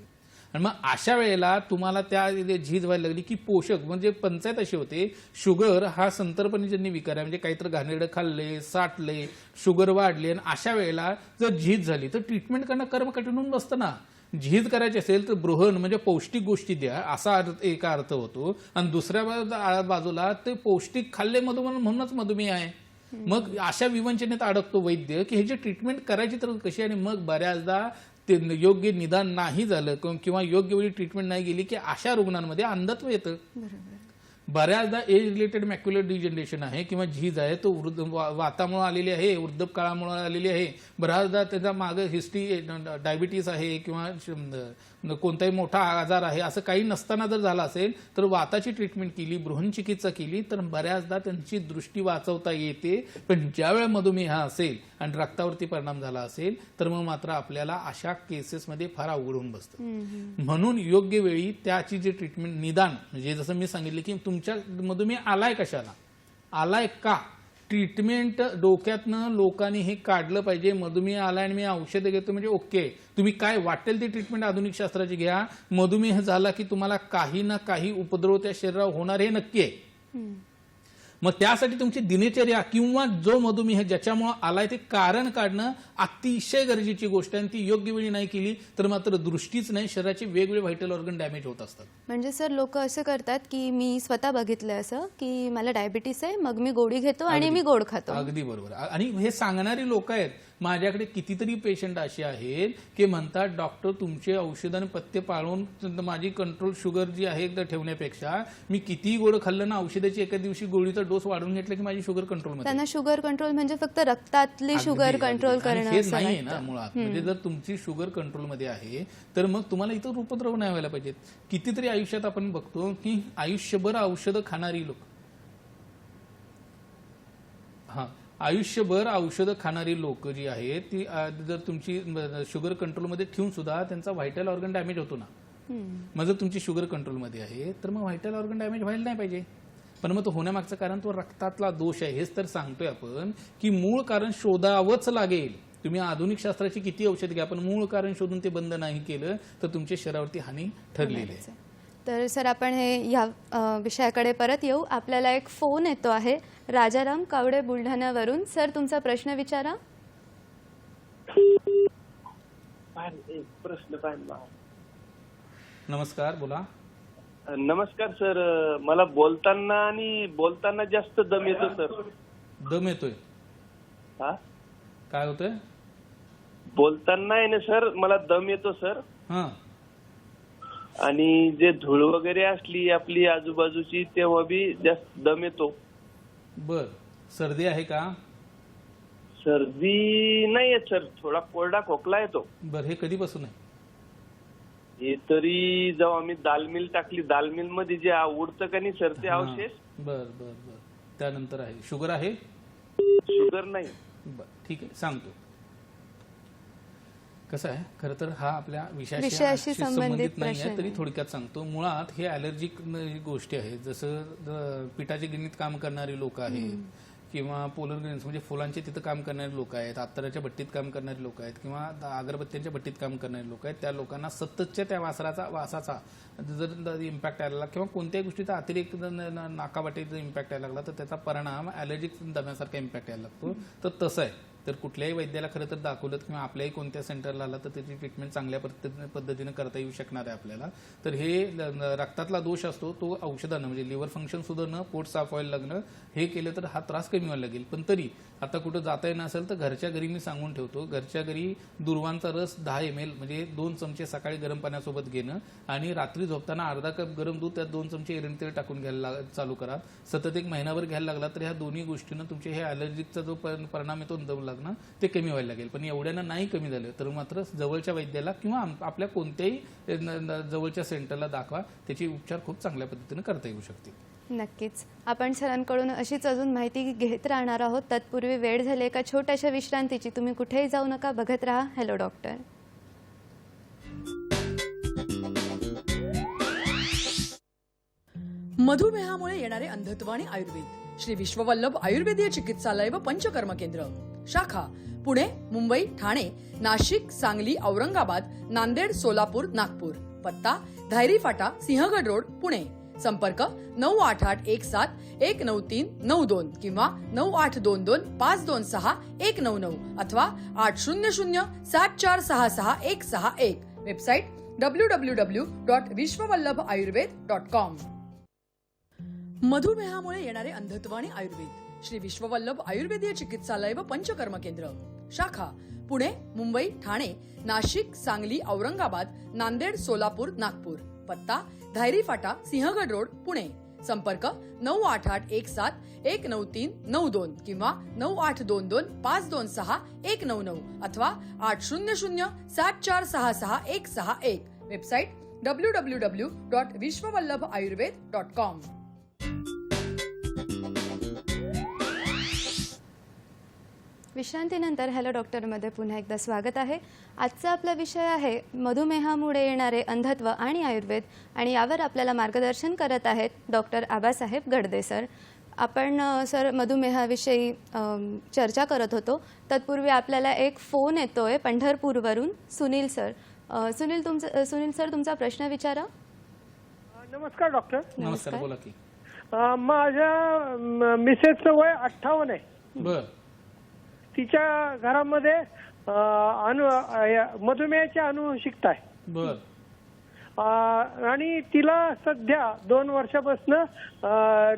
आणि मग अशा वेळेला तुम्हाला त्या झीज व्हायला लागली की पोषक म्हणजे पंचायत अशी होते, शुगर हा संतर्पणजन्य विकार आहे. म्हणजे काहीतरी घाणेरडं खाल्ले, साठले, शुगर वाढली आणि अशा वेळेला जर झीज झाली तर ट्रीटमेंट करणं कर्म कठीण होऊन बसतं ना. झीज करायची असेल तर बृहण म्हणजे पौष्टिक गोष्टी द्या असा एका अर्थ होतो आणि दुसऱ्या बाजूला ते पौष्टिक खाल्ले म्हणूनच मधुमेह आहे. मग अशा विवंचनेत अडकतो वैद्य की ह्याची ट्रीटमेंट करायची तर कशी. आणि मग बऱ्याचदा ते योग्य निदान नाही झालं किंवा योग्य वेळी ट्रीटमेंट नाही गेली की अशा रुग्णांमध्ये अंधत्व येतं. बऱ्याचदा एज रिलेटेड मॅक्युलर डिजनरेशन आहे किंवा झीज आहे तो वातामुळे आलेली आहे, वृद्धकाळामुळे आलेली आहे. बऱ्याचदा त्याचा मागे हिस्ट्री डायबिटीस आहे किंवा कोणताही मोठा आजार आहे असं काही नसताना जर झाला असेल तर वाताची ट्रीटमेंट केली, बृहण चिकित्सा केली तर बऱ्याचदा त्यांची दृष्टी वाचवता येते. पण ज्यावेळेला मधुमेह असेल आणि रक्तावरती परिणाम झाला असेल तर मग मात्र आपल्याला अशा केसेसमध्ये फार अवघड होऊन बसतं. म्हणून योग्य वेळी त्याची जी ट्रीटमेंट निदान म्हणजे जसं मी सांगितलं की तुमच्या मधुमेह आलाय कशाला, आलाय का, ट्रीटमेंट डोक्यातनं लोकांनी हे काढलं पाहिजे. मधुमेह आलाय आणि मी औषधं घेतो म्हणजे ओके, तुम्ही काय वाटेल ती ट्रीटमेंट आधुनिक शास्त्राची घ्या. मधुमेह झाला की तुम्हाला काही ना काही उपद्रव त्या शरीरावर होणार हे नक्की आहे. मग त्यासाठी तुमची दिनचर्या किंवा जो मधुमेह ज्याच्यामुळे आलाय ते कारण काढणं अतिशय गरजेची गोष्ट आहे. आणि ती योग्य वेळी नाही केली तर मात्र दृष्टीच नाही, शरीराचे वेगवेगळे व्हायटल ऑर्गन डॅमेज होत असतात. म्हणजे सर लोक असं करतात की मी स्वतः बघितलंय असं की मला डायबिटीस आहे मग मी गोळी घेतो आणि मी गोड खातो. अगदी बरोबर. आणि हे सांगणारी लोक आहेत. माझ्याकडे कितीतरी पेशंट असे आहेत की म्हणतात डॉक्टर तुमचे औषध आणि पथ्य पाळून माझी कंट्रोल शुगर जी आहे ठेवण्यापेक्षा मी किती गोड खाल्लं ना औषधाची एका दिवशी गोळीचा डोस वाढवून घेतला की माझी शुगर कंट्रोलमध्ये. त्यांना शुगर कंट्रोल म्हणजे फक्त रक्तातली शुगर कंट्रोल करणं हे नाहीये ना मुळात. म्हणजे जर तुमची शुगर कंट्रोलमध्ये आहे तर मग तुम्हाला इतर उपद्रव नाही व्हायला पाहिजेत. कितीतरी आयुष्यात आपण बघतो की आयुष्यभर औषधं खाणारी लोक आयुष्यभर औषधं खाणारी लोक जी आहेत ती जर तुमची शुगर कंट्रोलमध्ये ठेवून सुद्धा त्यांचा व्हायटल ऑर्गन डॅमेज होतो ना. मग जर तुमची शुगर कंट्रोलमध्ये आहे तर मग व्हायटल ऑर्गन डॅमेज व्हायला नाही पाहिजे. पण मग तो होण्यामागचं कारण तो रक्तातला दोष आहे. हेच तर सांगतोय आपण की मूळ कारण शोधावंच लागेल. तुम्ही आधुनिक शास्त्राची किती औषध घ्या पण मूळ कारण शोधून ते बंद नाही केलं तर तुमच्या शरीरावरती हानी ठरलेली आहे. तर सर आपण या विषयाकडे परत येऊ. आपल्याला एक फोन येतो आहे राजाराम कावडे बुलढाण्यावरून. सर तुमचा प्रश्न विचारा. नमस्कार, बोला. नमस्कार सर, मला बोलताना जास्त दम येतो सर. दम येतोय? हा, काय होतंय? बोलताना आहे ना सर मला दम येतो सर. हा, आणि जे धूळ वगैरे असली आपली आजूबाजूची तेव्हा बी जास्त दम येतो. बर. सर्दी आहे का? सर्दी नाहीये सर, थोडा कोरडा खोकला येतो. बर. हे कधीपासून आहे? हे तरी जेव्हा आम्ही दालमिल टाकली, दालमिल मध्ये जे उडतं का नाही सर ते अवशेष. बर बर बर. त्यानंतर आहे. शुगर आहे? शुगर नाही. बर, ठीक आहे, सांगतो. कसं आहे, खरं तर हा आपल्या विषयाशी संबंधित नाही आहे तरी थोडक्यात सांगतो. मुळात हे ॲलर्जिक गोष्टी आहेत. जसं पिठाची गिरणीत काम करणारी लोक आहेत किंवा पोलर ग्रेन्स म्हणजे फुलांचे तिथं काम करणारे लोक आहेत, अत्तराच्या भट्टीत काम करणारे लोक आहेत किंवा अगरबत्त्यांच्या भट्टीत काम करणारे लोक आहेत. त्या लोकांना सततच्या त्या वासाचा जर इम्पॅक्ट यायला लागला किंवा कोणत्याही गोष्टीचा अतिरेक नाकावाटेचा इम्पॅक्ट यायला लागला तर त्याचा परिणाम ॲलर्जिक दम्यासारखा इम्पॅक्ट यायला लागतो. तर तसं आहे. तर कुठल्याही वैद्याला खरं तर दाखवलं किंवा आपल्याही कोणत्या सेंटरला आला तर त्याची ट्रीटमेंट चांगल्या पद्धतीने करता येऊ शकणार आहे आपल्याला. तर हे रक्तातला दोष असतो तो औषधानं म्हणजे लिव्हर फंक्शन सुधारणं, पोट साफ व्हायला लागणं हे केलं तर हा त्रास कमी व्हायला लागेल. पण तरी आता कुठं जाता येणं असेल तर घरच्या घरी मी सांगून ठेवतो, घरच्या घरी दुर्वांचा रस 10 ml म्हणजे 2 चमचे सकाळी गरम पाण्यासोबत घेणं आणि रात्री झोपताना अर्धा कप गरम दूध त्यात 2 चमचे एरंड तेल टाकून घ्यायला चालू करा. सतत 1 महिनाभर घ्यायला लागला तर ह्या दोन्ही गोष्टीनं तुमचे हे ॲलर्जीचा जो परिणाम येतो दम लागणं ते कमी व्हायला लागेल. पण एवढ्यानं नाही कमी झालं तर मात्र जवळच्या वैद्याला किंवा आपल्या कोणत्याही जवळच्या सेंटरला दाखवा, त्याची उपचार खूप चांगल्या पद्धतीने करता येऊ शकतील. नक्कीच आपण सरांकडून अशीच अजून माहिती घेत राहणार आहोत. तत्पूर्वी वेळ झाली एका छोट्याशा विश्रांतीची. तुम्ही कुठेही जाऊ नका, बघत राहा हॅलो डॉक्टर. मधुमेहामुळे येणारे अंधत्व आणि आयुर्वेद श्री विश्ववल्लभ आयुर्वेदीय चिकित्सालय व पंचकर्म केंद्र, शाखा पुणे, मुंबई, ठाणे, नाशिक, सांगली, औरंगाबाद, नांदेड, सोलापूर, नागपूर. पत्ता धायरी फाटा, सिंहगड रोड, पुणे. संपर्क 9881719392 किंवा 9822526199 अथवा 800-7466-161. Website www.vishwavallabhayurved.com. मधुमेहामुळे येणारे अंधत्व आणि आयुर्वेद श्री विश्ववल्लभ आयुर्वेदीय चिकित्सालय व पंचकर्म केंद्र, शाखा पुणे, मुंबई, ठाणे, नाशिक, सांगली, औरंगाबाद, नांदेड, सोलापूर, नागपूर. पत्ता धायरी फाटा, सिंहगड रोड, पुणे. संपर्क 9881719392 किंवा 9822526199 अथवा 800-7466-161. Website www.vishwavallabhayurved.com. विश्रांतीनंतर हॅलो डॉक्टरमध्ये पुन्हा एकदा स्वागत आहे. आजचा आपला विषय आहे मधुमेहामुळे येणारे अंधत्व आणि आयुर्वेद, आणि यावर आपल्याला मार्गदर्शन करत आहेत डॉक्टर आबासाहेब गडदे सर. आपण सर मधुमेहाविषयी चर्चा करत होतो. तत्पूर्वी आपल्याला एक फोन येतोय पंढरपूरवरून. सुनील सर. सुनील सर, तुमचा प्रश्न विचारा. नमस्कार डॉक्टर. नमस्कार, बोला की. माझ्या मिसेसचं वय 58 आहे. बर. तिच्या घरामध्ये मधुमेहाची अनुवंशिकता आहे. बर. आणि तिला सध्या 2 वर्षापासून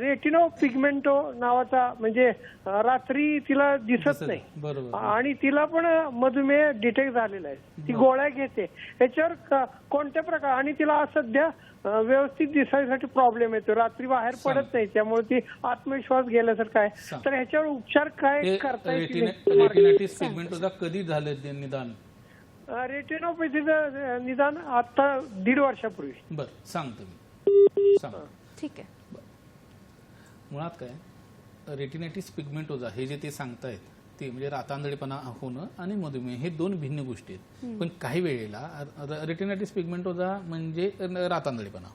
रेटिनो पिगमेंटो नावाचा म्हणजे रात्री तिला दिसत नाही. बरोबर. आणि तिला पण मधुमेह डिटेक्ट झालेला आहे. ती गोळ्या घेते. याच्यावर कोणत्या प्रकार, आणि तिला सध्या व्यवस्थित दिसायसाठी प्रॉब्लेम येतो. रात्री बाहेर पडत नाही, त्यामुळे ती आत्मविश्वास गेल्यासारखा आहे. तर ह्याच्यावर उपचार काय करता येईल? रेटिनायटिस पिगमेंटोजा कधी झालं निदान? रेटिनोपॅथीचं निदान आता 1.5 वर्षापूर्वी. बर, सांगतो मी. सांग. ठीक आहे. मुळात काय, रेटिनायटिस पिगमेंटोजा हे जे ते सांगतायत ते म्हणजे रातांधळेपणा होणं आणि मधुमेह हे 2 भिन्न गोष्टी आहेत. पण काही वेळेला रेटिनायटिस पिगमेंटोजा म्हणजे रातांधळेपणा.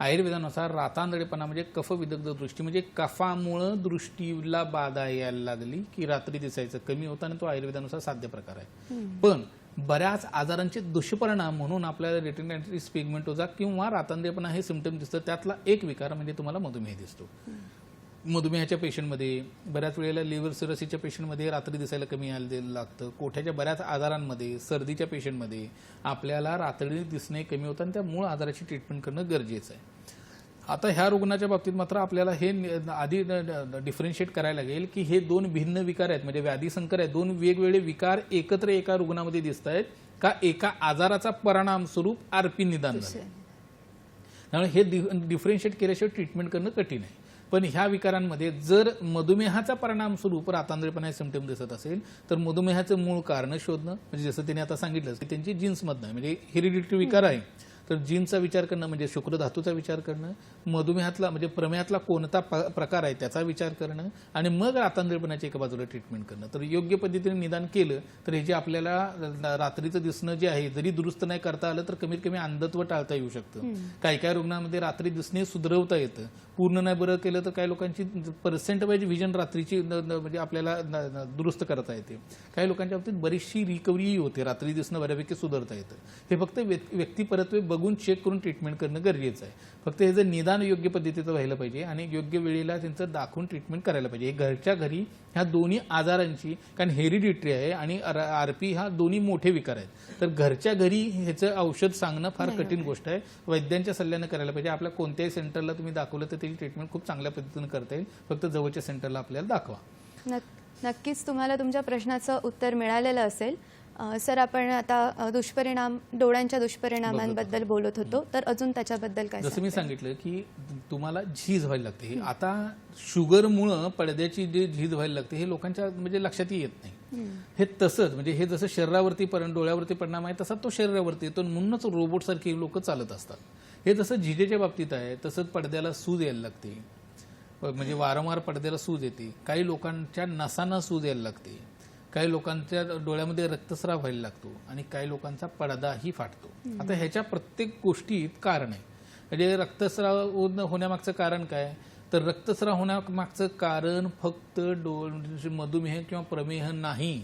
आयुर्वेदानुसार रातांधळेपणा म्हणजे कफविदग्ध दृष्टी, म्हणजे कफामुळं दृष्टीला बाधा यायला लागली की रात्री दिसायचं कमी होतं, आणि तो आयुर्वेदानुसार साध्य प्रकार आहे. पण बऱ्याच आजारांचे दुष्परिणाम म्हणून आपल्याला रेटिनायटिस पिगमेंटोजा किंवा रातांधळेपणा हे सिम्पटम दिसतं. त्यातला एक विकार म्हणजे तुम्हाला मधुमेह दिसतो. मधुमेहाच्या पेशंटमध्ये, बऱ्याच वेळेला लिव्हर सिरोसिसच्या पेशंटमध्ये रात्री दिसायला कमी यायला लागतं. कोठ्याच्या बऱ्याच आजारांमध्ये, सर्दीच्या पेशंटमध्ये आपल्याला रात्री दिसणे कमी होतं, आणि त्या मूळ आजाराची ट्रीटमेंट करणं गरजेचं आहे. आता ह्या रुग्णाच्या बाबतीत मात्र आपल्याला हे आधी डिफरन्शिएट करायला लागेल की हे 2 भिन्न विकार आहेत, म्हणजे व्याधी संकर आहेत. 2 वेगवेगळे विकार एकत्र एका रुग्णामध्ये दिसत आहेत का एका आजाराचा परिणाम स्वरूप आरपी निदान झालं. त्यामुळे हे डिफरन्शिएट केल्याशिवाय ट्रीटमेंट करणं कठीण आहे. पण ह्या विकारांमध्ये जर मधुमेहाचा परिणाम स्वरूप रातांधळेपणा हे सिम्पटम दिसत असेल तर मधुमेहाचं मूळ कारण शोधणं, म्हणजे जसं त्यांनी आता सांगितलं की त्यांची जीन्समधनं आहे, म्हणजे हेरिडिटरी विकार आहे, तर जीनचा विचार करणं म्हणजे शुक्रधातूचा विचार करणं, मधुमेहातला म्हणजे प्रमेहातला कोणता प्रकार आहे त्याचा विचार करणं, आणि मग रातांधळेपणाच्या एका बाजूला ट्रीटमेंट करणं. तर योग्य पद्धतीने निदान केलं तर हे जे आपल्याला रात्रीचं दिसणं जे आहे जरी दुरुस्त नाही करता आलं तर कमीत कमी अंधत्व टाळता येऊ शकतं. काही काही रुग्णांमध्ये रात्री दिसणे सुधरवता येतं. पूर्ण नाही बरं केलं तर काही लोकांची पर्सेंट वाईज व्हिजन रात्रीची म्हणजे आपल्याला दुरुस्त करता येते. काही लोकांच्या बाबतीत बरीचशी रिकव्हरीही होते, रात्री दिसणं बऱ्यापैकी सुधारता येतं. हे फक्त व्यक्तिपरत्वे बघून चेक करून ट्रीटमेंट करणं गरजेचं आहे. फक्त हे जर निदान योग्य पद्धतीचं व्हायला पाहिजे आणि योग्य वेळेला त्यांचं दाखवून ट्रीटमेंट करायला पाहिजे. घरच्या घरी ह्या दोन्ही आजारांची, कारण हेरिडिटरी आहे आणि आरपी हा दोन्ही मोठे विकार आहेत, तर घरच्या घरी ह्याचं औषध सांगणं फार कठीण गोष्ट आहे. वैद्यांच्या सल्ल्यानं करायला पाहिजे. आपल्या कोणत्याही सेंटरला तुम्ही दाखवलं तर त्याची ट्रीटमेंट खूप चांगल्या पद्धतीने करता येईल. फक्त जवळच्या सेंटरला आपल्याला दाखवा. नक्कीच तुम्हाला तुमच्या प्रश्नाचं उत्तर मिळालेलं असेल. सर, आपण आता दुष्परिणाम, डोळ्यांच्या दुष्परिणामांबद्दल बोलत होतो, तर अजून त्याच्याबद्दल काय जसं मी सांगितलं की तुम्हाला झीज व्हायला लागते. आता शुगरमुळं पडद्याची जी झीज व्हायला लागते हे लोकांच्या म्हणजे लक्षातही येत नाही. हे तसंच म्हणजे हे जसं शरीरावरती डोळ्यावरती परिणाम आहे तसा तो शरीरावरती येतो, म्हणूनच रोबोट सारखी लोक चालत असतात. हे जसं झिजेच्या बाबतीत आहे तसंच पडद्याला सूज यायला लागते, म्हणजे वारंवार पडद्याला सूज येते. काही लोकांच्या नसांना सूज यायला लागते, काही लोकांच्या डोळ्यामध्ये रक्तस्राव व्हायला लागतो आणि काही लोकांचा पडदाही फाटतो. आता ह्याच्या प्रत्येक गोष्टीत कारण आहे. म्हणजे रक्तस्राव होण्यामागचं कारण काय, तर रक्तस्राव होण्यामागचं कारण फक्त मधुमेह किंवा प्रमेह नाही,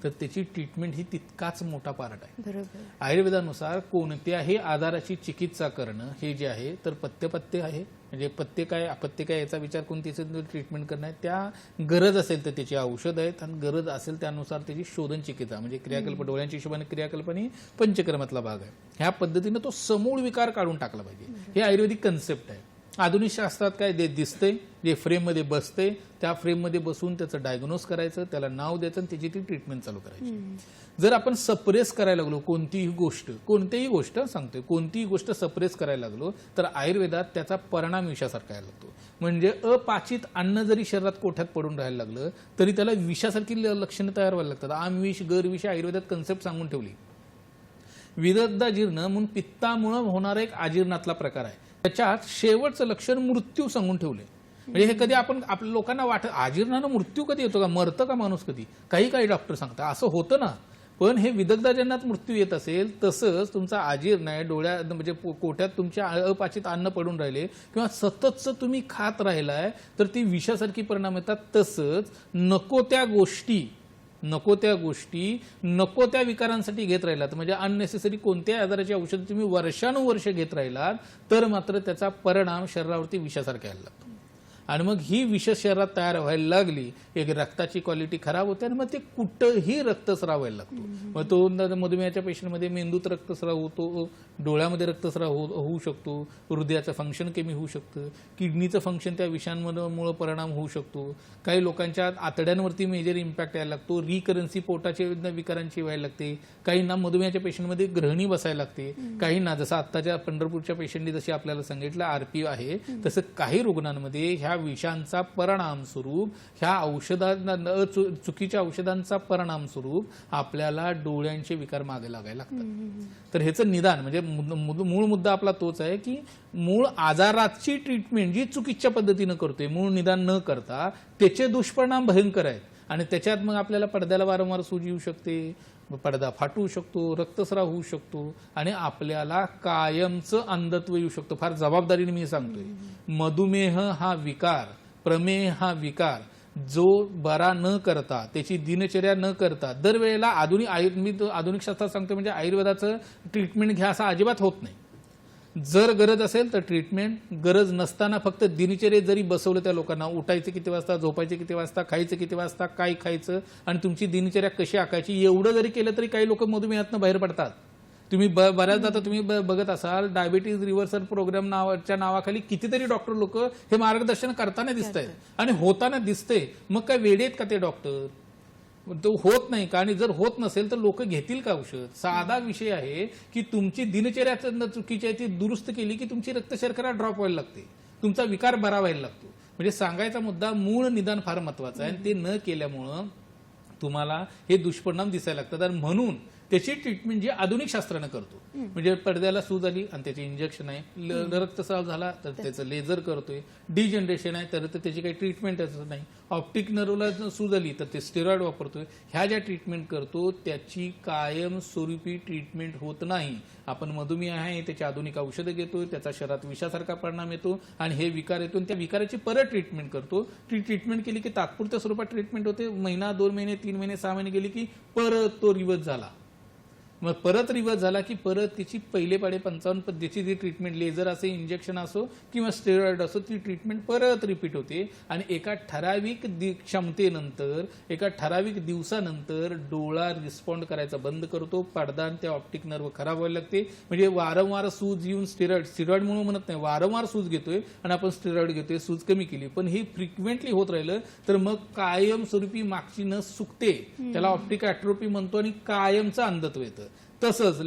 तर त्याची ट्रीटमेंट ही तितकाच मोठा पार्ट आहे. बरोबर. आयुर्वेदानुसार कोणत्याही आजाराची चिकित्सा करणं हे जे आहे तर पथ्य आहे. म्हणजे पथ्य काय अपथ्य काय याचा विचार करून त्याचं ट्रीटमेंट करणं आहे. त्या गरज असेल तर त्याची औषध आहेत आणि गरज असेल त्यानुसार त्याची शोधन चिकित्सा म्हणजे क्रियाकल्प, डोळ्यांच्या हिशोबाने क्रियाकल्प आणि पंचकर्मातला भाग आहे. ह्या पद्धतीनं तो समूळ विकार काढून टाकला पाहिजे. हे आयुर्वेदिक कन्सेप्ट आहे. आधुनिक शास्त्रात काय दिसतंय, जे फ्रेममध्ये बसते त्या फ्रेममध्ये बसून त्याचं डायग्नोज करायचं, त्याला नाव द्यायचं आणि त्याची ती ट्रीटमेंट चालू करायची. जर आपण सप्रेस करायला लागलो कोणतीही गोष्ट सांगतोय, कोणतीही गोष्ट सप्रेस करायला लागलो तर आयुर्वेदात त्याचा परिणाम विषासारखा यायला लागतो. म्हणजे अपाचित अन्न जरी शरीरात कोठ्यात पडून राहायला लागलं तरी त्याला विषासारखी लक्षणं तयार व्हायला लागतात. आमविष, गरविष आयुर्वेदात कन्सेप्ट सांगून ठेवली. विदग्धाजीर्ण म्हणून पित्तामुळे होणारा एक आजीर्णातला प्रकार आहे. त्याच्यात शेवटचं लक्षण मृत्यू सांगून ठेवले. म्हणजे हे कधी आपण आपल्या लोकांना वाटत आजीर्णानं मृत्यू कधी येतो का, मरतं का माणूस कधी, काही डॉक्टर सांगतात असं होतं ना. पण हे विदग्धाजीर्णात मृत्यू येत असेल तसंच तुमचा आजीर्ण आहे, डोळ्यात म्हणजे पोटात तुमच्या अपाचित अन्न पडून राहिले किंवा सततच तुम्ही खात राहिलाय तर ती विषासारखी परिणाम येतात. तसंच नको त्या गोष्टी नको त्या विकारांसाठी घेत राहिलात म्हणजे अननेसेसरी कोणत्याही आजाराची औषध तुम्ही वर्षानुवर्ष घेत राहिलात तर मात्र त्याचा परिणाम शरीरावरती विषासारखा यायला लागतो. आणि मग ही विष शरीरात तयार व्हायला लागली, एक रक्ताची क्वालिटी खराब होते आणि मग ते कुठंही रक्तस्राव व्हायला लागतो. मग तो मधुमेहाच्या पेशंटमध्ये मेंदूत रक्तस्राव होतो, डोळ्यामध्ये रक्तस्राव होऊ शकतो, हृदयाचं फंक्शन कमी होऊ शकतं, किडनीचं फंक्शन त्या विषांमुळे परिणाम होऊ शकतो. काही लोकांच्या आतड्यांवरती मेजर इम्पॅक्ट यायला लागतो, रिकरन्सी पोटाचे विकारांची व्हायला लागते. काहींना मधुमेहाच्या पेशंटमध्ये ग्रहणी बसायला लागते, काहींना जसं आत्ताच्या पंढरपूरच्या पेशंटनी जशी आपल्याला सांगितलं आरपी आहे तसं काही रुग्णांमध्ये ह्या विषांचा परिणाम स्वरूप, ह्या औषधांना चुकीच्या औषधांचा परिणाम स्वरूप आपल्याला डोळ्यांचे विकार मागे लागायला लागतात. तर ह्याचं निदान म्हणजे मूळ मुद्दा आपला तोच आहे की मूळ आजाराची ट्रीटमेंट जी चुकीच्या पद्धतीनं करतोय, मूळ निदान न करता त्याचे दुष्परिणाम भयंकर आहेत. आणि त्याच्यात मग आपल्याला पडद्याला वारंवार सूज येऊ शकते, पडदा फाटू शकतो, रक्तस्राव होऊ शकतो आणि आपल्याला कायमचं अंधत्व येऊ शकतो. फार जबाबदारीने मी सांगतोय, मधुमेह हा विकार, प्रमेह हा विकार जो बरा न करता, त्याची दिनचर्या न करता दरवेळेला आधुनिक शास्त्रात सांगतो म्हणजे आयुर्वेदाचं ट्रीटमेंट घ्या असं अजिबात होत नाही. जर गरज असेल तर ट्रीटमेंट, गरज नसताना फक्त दिनचर्या जरी बसवलं त्या लोकांना, उठायचं किती वाजता, झोपायचं किती वाजता, खायचं किती वाजता, काय खायचं आणि तुमची दिनचर्या कशी आखायची एवढं जरी केलं तरी काही लोक मधुमेहातनं बाहेर पडतात. तुम्ही बऱ्याचदा आता तुम्ही बघत असाल डायबिटीज रिव्हर्सल प्रोग्राम नावाच्या नावाखाली कितीतरी डॉक्टर लोक हे मार्गदर्शन करताना दिसत आहेत आणि होताना दिसतंय. मग काय वेडे आहेत का ते डॉक्टर? तो होत नाही का? आणि जर होत नसेल तर लोक घेतील का औषध? साधा विषय आहे की तुमची दिनचर्या चुकीची आहे ती दुरुस्त केली की तुमची रक्तशर्करा ड्रॉप व्हायला लागते, तुमचा विकार बरा व्हायला लागतो. म्हणजे सांगायचा मुद्दा मूळ निदान फार महत्वाचं आहे आणि ते न केल्यामुळं तुम्हाला हे दुष्परिणाम दिसायला लागतात. आणि म्हणून त्याची ट्रीटमेंट जी आधुनिक शास्त्रानं करतो म्हणजे पडद्याला सूज आली आणि त्याचे इंजेक्शन आहे, रक्तस्राव झाला तर त्याचं लेझर करतोय, डिजनरेशन आहे तर त्याची काही ट्रीटमेंटच नाही, ऑप्टिक नर्वला सूज आली तर ते स्टेरॉइड वापरतोय. ह्या ज्या ट्रीटमेंट करतो त्याची कायमस्वरूपी ट्रीटमेंट होत नाही. आपण मधुमेह आहे त्याची आधुनिक औषधं घेतोय, त्याचा शरीरात विषासारखा परिणाम येतो आणि हे विकार येतो आणि त्या विकाराची परत ट्रीटमेंट करतो. ती ट्रीटमेंट केली की तात्पुरत्या स्वरूपात ट्रीटमेंट होते, महिना, 2 महिने, 3 महिने, 6 महिने गेली की परत तो रिवर्स झाला. मग परत रिव्हर्स झाला की परत तिची पहिले पाडे 55 पद्धतीची जी ट्रीटमेंट, लेझर असो, इंजेक्शन असो किंवा स्टेरॉइड असो, ती ट्रीटमेंट परत रिपीट होते आणि एका ठराविक क्षमतेनंतर, एका ठराविक दिवसानंतर डोळा रिस्पॉन्ड करायचा बंद करतो, पडदा आणि त्या ऑप्टिक नर्व खराब व्हायला लागते. म्हणजे वारंवार सूज येऊन स्टेरॉइड म्हणून म्हणत नाही, वारंवार सूज घेतोय आणि आपण स्टेरॉइड घेतोय, सूज कमी केली, पण हे फ्रिक्वेंटली होत राहिलं तर मग कायमस्वरूपी मागची नस सुकते, त्याला ऑप्टिक ॲट्रोपी म्हणतो आणि कायमचं अंधत्व येतं. तसंच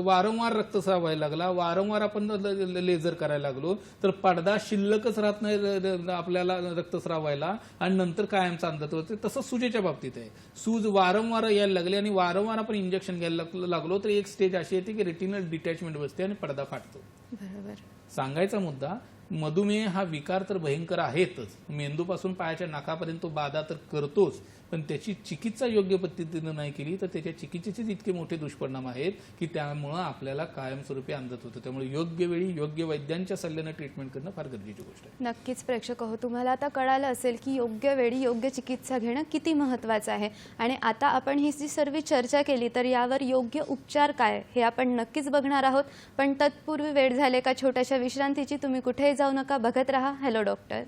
वारंवार रक्तस्राव व्हायला लागला, वारंवार आपण लेझर करायला लागलो तर पडदा शिल्लकच राहत नाही आपल्याला रक्तस्राव व्हायला आणि नंतर कायमचा अंधत्व होते. तसंच सुजेच्या बाबतीत आहे, सूज वारंवार यायला लागली आणि वारंवार आपण इंजेक्शन घ्यायला लागलो तर एक स्टेज अशी येते की रेटिनल डिटॅचमेंट बसते आणि पडदा फाटतो. बरोबर. सांगायचा मुद्दा, मधुमेह हा विकार तर भयंकर आहेतच, मेंदूपासून पायाच्या नाकापर्यंत तो बाधा तर करतोच, पण त्याची चिकित्सा योग्य पद्धतीनं नाही केली तर त्याच्या चिकित्सेचेच इतके मोठे दुष्परिणाम आहेत की त्यामुळं आपल्याला कायमस्वरूपी अंधत्व होतं. त्यामुळे योग्य वेळी योग्य वैद्यांच्या सल्ल्यानं ट्रीटमेंट करणं फार गरजेची गोष्ट आहे. नक्कीच प्रेक्षक हो, तुम्हाला आता कळालं असेल की योग्य वेळी योग्य चिकित्सा घेणं किती महत्त्वाचं आहे. आणि आता आपण ही जी सर्व चर्चा केली तर यावर योग्य उपचार काय हे आपण नक्कीच बघणार आहोत. पण तत्पूर्वी वेळ झाले का छोट्याशा विश्रांतीची. तुम्ही कुठेही जाऊ नका, बघत राहा हॅलो डॉक्टर.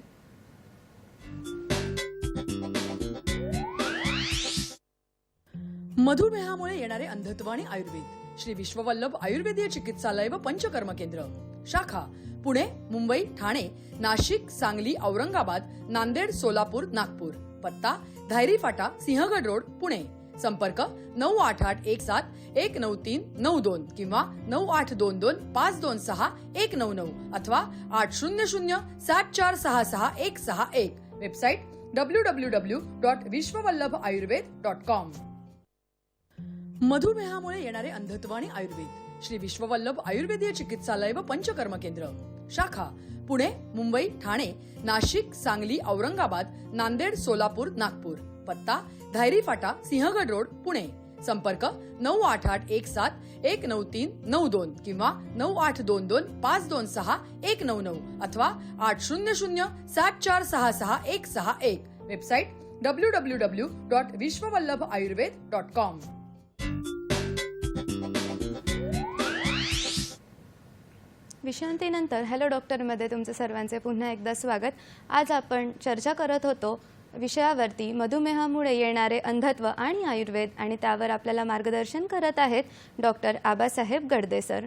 मधुमेहामुळे येणारे अंधत्व आणि आयुर्वेद, श्री विश्ववल्लभ आयुर्वेदीय चिकित्सालय व पंचकर्म केंद्र, शाखा पुणे, मुंबई, ठाणे, नाशिक, सांगली, औरंगाबाद, नांदेड, सोलापूर, नागपूर. पत्ता धायरी फाटा, सिंहगड रोड, पुणे. संपर्क 9881719392 किंवा 9822526199 अथवा 800-7466-161. Website www.vishwavallabhayurved.com. मधुमेहामुळे येणारे अंधत्व आणि आयुर्वेद, श्री विश्ववल्लभ आयुर्वेदीय चिकित्सालय व पंचकर्म केंद्र, शाखा पुणे, मुंबई, ठाणे, नाशिक, सांगली, औरंगाबाद, नांदेड, सोलापूर, नागपूर. पत्ता धायरी फाटा, सिंहगड रोड, पुणे. संपर्क 9881719392 किंवा 9822526199 अथवा 800-7466-161. Website www.vishwavallabhayurved.com. विश्रांतीनंतर हॅलो डॉक्टरमध्ये तुमचं सर्वांचे पुन्हा एकदा स्वागत. आज आपण चर्चा करत होतो विषयावरती मधुमेहामुळे येणारे अंधत्व आणि आयुर्वेद, आणि त्यावर आपल्याला मार्गदर्शन करत आहेत डॉक्टर आबासाहेब गडदे सर.